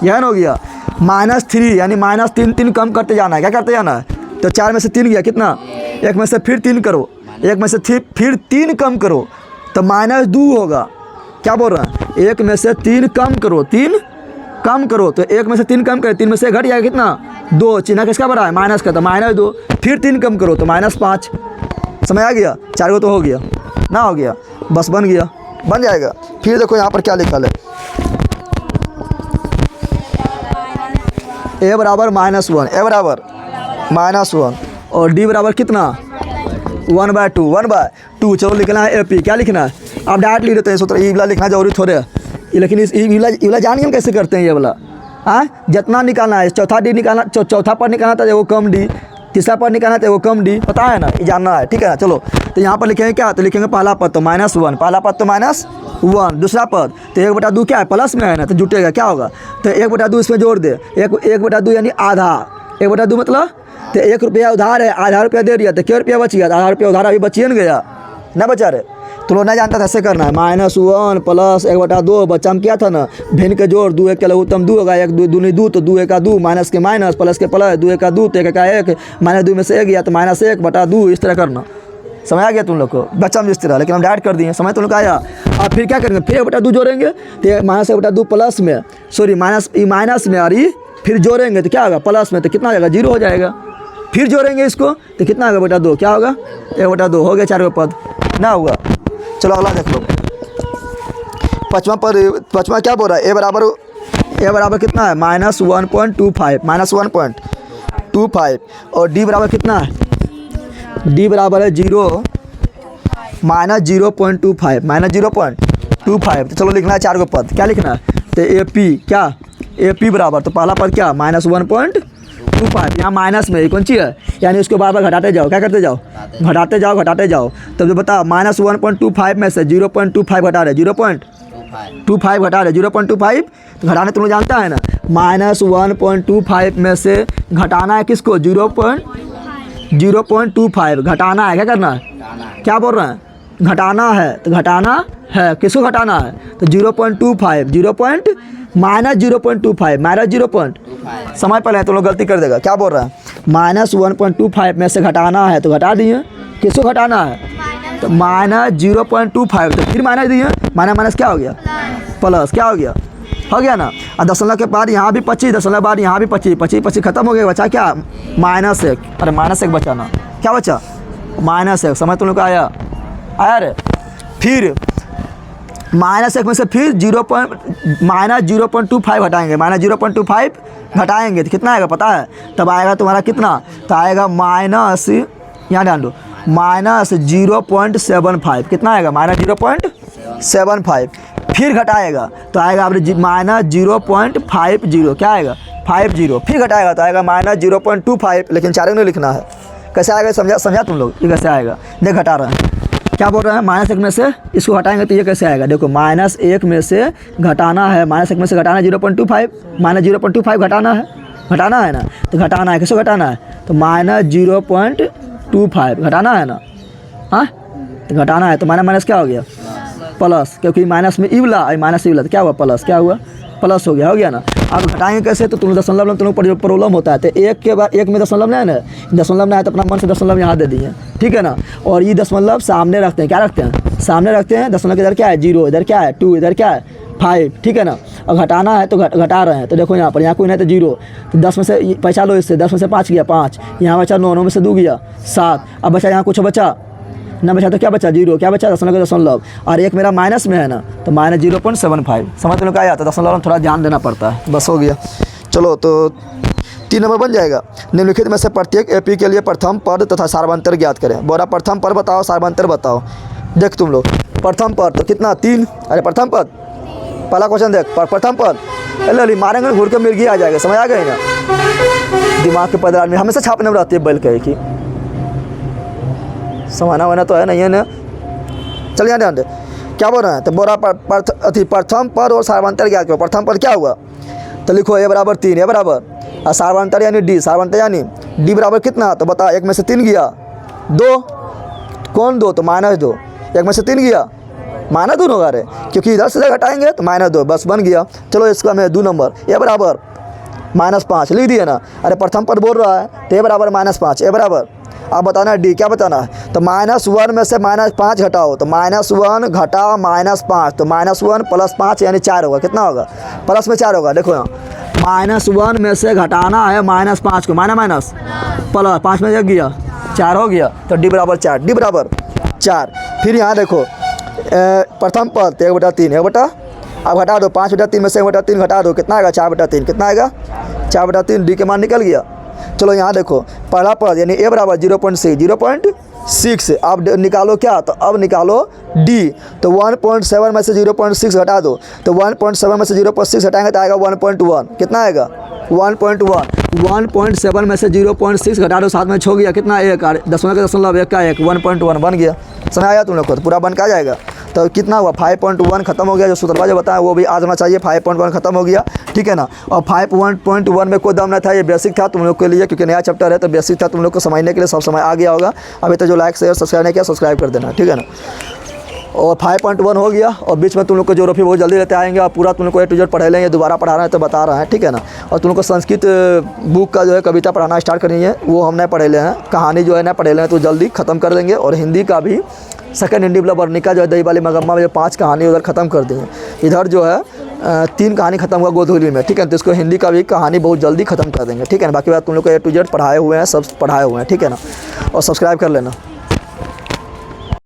यह हो गया। -3 यानी -3 3 कम करते जाना है। क्या करते जाना है? तो 4 में से 3 गया कितना, 1 में से फिर 3 करो, 1 में से फिर 3 कम करो तो -2 होगा। क्या बोल रहा है? 1 में से 3 कम करो, 3 कम करो तो 1 में से 3 कम करे, 3 में से घट जाएगा कितना, 2। चिन्ह किसका बड़ा है? माइनस का, तो -2। फिर 3 कम करो तो -5। समझ आ गया? 4 को तो हो गया ना, हो गया, बस बन गया, बन जाएगा। फिर देखो यहाँ पर क्या लिखा है, a बराबर -1, a बराबर -1 और d बराबर कितना, 1/2, 1/2। चलो लिखना है AP। क्या लिखना है? आप डायरेक्ट लिख देते हैं सूत्र, ये वाला लिखना जरूरी थोड़े है, लेकिन इस ये वाला जानिए हम कैसे करते हैं ये वाला। हाँ, जितना निकालना है, चौथा D निकालना, चौथा पद निकालना था वो कम D, तीसरा पद निकालना था वो कम D, पता है ना, ये जानना है, ठीक है ना। चलो तो यहाँ पर लिखेंगे क्या, तो लिखेंगे पहला पद तो -1, पहला पद तो -1, दूसरा पद तो 1/2 क्या है, प्लस में है ना, तो जुटेगा, क्या होगा, तो 1/2 इसमें जोड़ दे, 1/2 यानी आधा, 1/2 मतलब तो 1 रुपया उधार है, आधा रुपया दे दिया तो क्या रुपया बच गया, आधा रुपया उधार अभी बचिए न गया ना, बचा रहे। तो लोग नहीं जानता था ऐसे करना है, -1 प्लस 1/2 बच्चा में क्या था ना, भिन्न के जोड़, 2 1 के लघुत्तम 2 होगा, 1 2 दूनी 2 तो 2 1 2, माइनस के माइनस, प्लस के प्लस, 2 1 2 तो 1 1, -2 में से 1 गया तो -1/2, इस तरह करना। समझ आ गया तुम लोग को? बच्चा में इस तरह, लेकिन हम डायरेक्ट कर दिए, समझ तुम लोग आया। अब फिर क्या करेंगे, फिर 1/2 जोड़ेंगे तो -1/2 प्लस में, सॉरी माइनस में, और ये फिर जोड़ेंगे तो क्या होगा, प्लस में, तो कितना आ जाएगा, 0 हो जाएगा। फिर जोड़ेंगे इसको तो कितना होगा, 1/2, क्या होगा, 1/2 हो गया, 4 पद ना हुआ। चलो अगला देख लो, पाँचवा क्या बोल रहा है, ए बराबर कितना है, -1.25, -1.25 और डी बराबर कितना है, डी बराबर है 0, -0.25, -0.25। तो चलो लिखना है 4 पद, क्या लिखना है, तो AP, क्या AP बराबर, तो पहला पद क्या, -1.25, यहाँ माइनस में कौन चीज़ है, यानी उसको बार बार घटाते जाओ, क्या करते जाओ, घटाते जाओ। तब जो बता -1.25 में से 0.25 घटा रहे, 0.25 घटा रहे, 0.25 तो घटाने तुम लोग जानता है ना, -1.25 में से घटाना है किसको, 0.25 घटाना है, क्या करना है, क्या बोल रहे हैं, घटाना है, तो घटाना है, किसको घटाना है, तो 0.25 -0.25 समय पहले तुम लोग गलती कर देगा, क्या बोल रहा है, -1.25 में से घटाना है तो घटा दिए, किसको घटाना है, तो -0.25 तो फिर माइनस दिए, माइनस क्या हो गया, प्लस, क्या हो गया ना। और दशमलव के बाद यहाँ भी 25, दशमलव बाद यहाँ भी 25 खत्म हो गया, बचा क्या, -1, अरे -1 बचा ना, क्या बचा, -1, समझ तुम लोग का आया रे। फिर -1 में से फिर -0.25 घटाएंगे, -0.25 घटाएंगे तो कितना आएगा पता है, तब आएगा तुम्हारा कितना, तो आएगा माइनस, यहाँ ध्यान दो, -0.75, कितना आएगा, -0.75। फिर घटाएगा तो आएगा आप -0.50, क्या आएगा, 50, फिर घटाएगा तो आएगा -0.25, लेकिन 4 नहीं लिखना है, कैसे आएगा समझा तुम लोग, ये कैसे आएगा, देख घटा रहे हैं, क्या बोल रहे हैं, -1 में से इसको हटाएंगे तो ये कैसे आएगा, देखो -1 में से घटाना है, -1 में से घटाना है 0.25, -0.25 घटाना है ना, तो घटाना है, किसको घटाना है, तो -0.25 घटाना है ना, हाँ तो घटाना है, तो माइनस क्या हो गया, प्लस, क्योंकि माइनस में इवला तो क्या हुआ, प्लस, क्या हुआ, प्लस हो गया ना। अब घटाएंगे कैसे, तो तुम दशमलव में तुम प्रॉब्लम होता है, तो 1 के बाद 1 में दशमलव नहीं है ना, दशमलव नहीं है तो अपना मन से दशमलव यहाँ दे दिए, ठीक है ना। और ये दशमलव सामने रखते हैं, क्या रखते हैं, सामने रखते हैं, दशमलव के इधर क्या है 0, इधर क्या है 2, इधर क्या है 5, ठीक है ना। और घटाना है तो घटा रहे हैं, तो देखो यहाँ पर, यहाँ कोई नहीं तो 0, तो 10 में से पैसा लो, इससे 10 में से 5 गया 5, यहाँ बचा 9 में से 2 गया 7, अब बचा यहाँ कुछ बचा ना, बचा तो क्या बचा 0, क्या बचा दशमलव, और 1 मेरा माइनस में है ना, तो -0.75, समझ लोग आया, तो दशमलव में थोड़ा ध्यान देना पड़ता है, बस हो गया। चलो तो 3 नंबर बन जाएगा, निम्नलिखित में से प्रत्येक AP के लिए प्रथम पद तथा सार्वंतर ज्ञात करें। बोरा प्रथम पद बताओ, सार्वंतर बताओ। देख तुम लोग, प्रथम पद तो कितना 3, अरे प्रथम पद, पहला क्वेश्चन देख, प्रथम पद अरे मारेंगे घूर के मिर्गी आ जाएगा, समझ आ गए ना, दिमाग के पदरार में हमेशा छापने में रहती है बैल कहे कि समाना वाना तो है नहीं है ना। चल यहाँ ध्यान दे, क्या बोल रहे हैं, तो बोरा प्रथम पद और सार्वंतर ज्ञात करो। प्रथम पद क्या हुआ, तो लिखो A बराबर 3, A बराबर, और सार्वंतर यानी D, सार्वंतर यानी D बराबर कितना, तो बता 1 में से 3 गया 2, कौन 2, तो -2, 1 में से 3 गया -2 होगा रे, क्योंकि इधर से घटाएंगे तो -2 बस बन गया। चलो इसका मैं 2 नंबर ए बराबर -5 लिख दिए ना। अरे प्रथम पद बोल रहा है तो ए बराबर -5, ए बराबर, अब बताना है डी, क्या बताना है, तो -1 में से -5 घटाओ, तो -1 घटा -5, तो -1 + 5 यानी 4 होगा। कितना होगा, प्लस में 4 होगा। देखो यहाँ -1 में से घटाना है -5 को, माइनस प्लस 5 में जग गया 4 हो गया, तो डी बराबर 4, डी बराबर 4। फिर यहाँ देखो प्रथम पद 1/3, 1 बटा, अब घटा दो 5/3 में से 1/3 घटा दो, कितना आएगा 4/3, कितना आएगा 4/3, डी के मान निकल गया। चलो यहाँ देखो पहला पद यानी ए बराबर 0.6, अब निकालो क्या, तो अब निकालो डी, तो 1.7 में से 0.6 घटा दो, तो 1.7 में से 0.6 घटाएंगे तो आएगा 1.1, कितना आएगा 1.1, 1.7 में से 0.6 घटा दो, साथ में छो गया कितना 1, 0.1 का 1, 1.1 बन गया। समझ आया तुम लोग को, तो पूरा बन के आ जाएगा। तो कितना हुआ 5.1 खत्म हो गया, जो सूत्रवा जो बताया वो भी आ जाना चाहिए, 5.1 खत्म हो गया, ठीक है ना। और 5.1 में कोई दम नहीं था, ये बेसिक था तुम लोग के लिए, क्योंकि नया चैप्टर है तो बेसिक था, तुम लोग को समझने के लिए सब समय आ गया होगा। अभी तो जो लाइक शेयर सब्सक्राइब नहीं किया सब्सक्राइब कर देना, ठीक है ना। और 5.1 हो गया, और बीच में तुम लोग को ज्योग्राफी बहुत जल्दी रहते आएंगे, और पूरा तुम लोग को A to Z पढ़ा लेंगे, दोबारा पढ़ा रहे हैं तो बता रहे हैं, ठीक है ना। और तुम लोग को संस्कृत बुक का जो है कविता पढ़ाना स्टार्ट करनी है, वो हम नहीं पढ़े ले हैं, कहानी जो है ना पढ़े ले हैं, तो जल्दी ख़त्म कर देंगे। और हिंदी का भी सेकंड हिंदी मतलब वर्णिका जो है दही वाली मगम्मा में जो 5 कहानी उधर ख़त्म कर देंगे। इधर जो है 3 कहानी खत्म हुआ गोधूली में, ठीक है, तो इसको हिंदी का भी कहानी बहुत जल्दी ख़त्म कर देंगे, ठीक है ना। बाकी बात तुम लोग को A to Z पढ़ाए हुए हैं, सब पढ़ाए हुए हैं, ठीक है ना। और सब्सक्राइब कर लेना।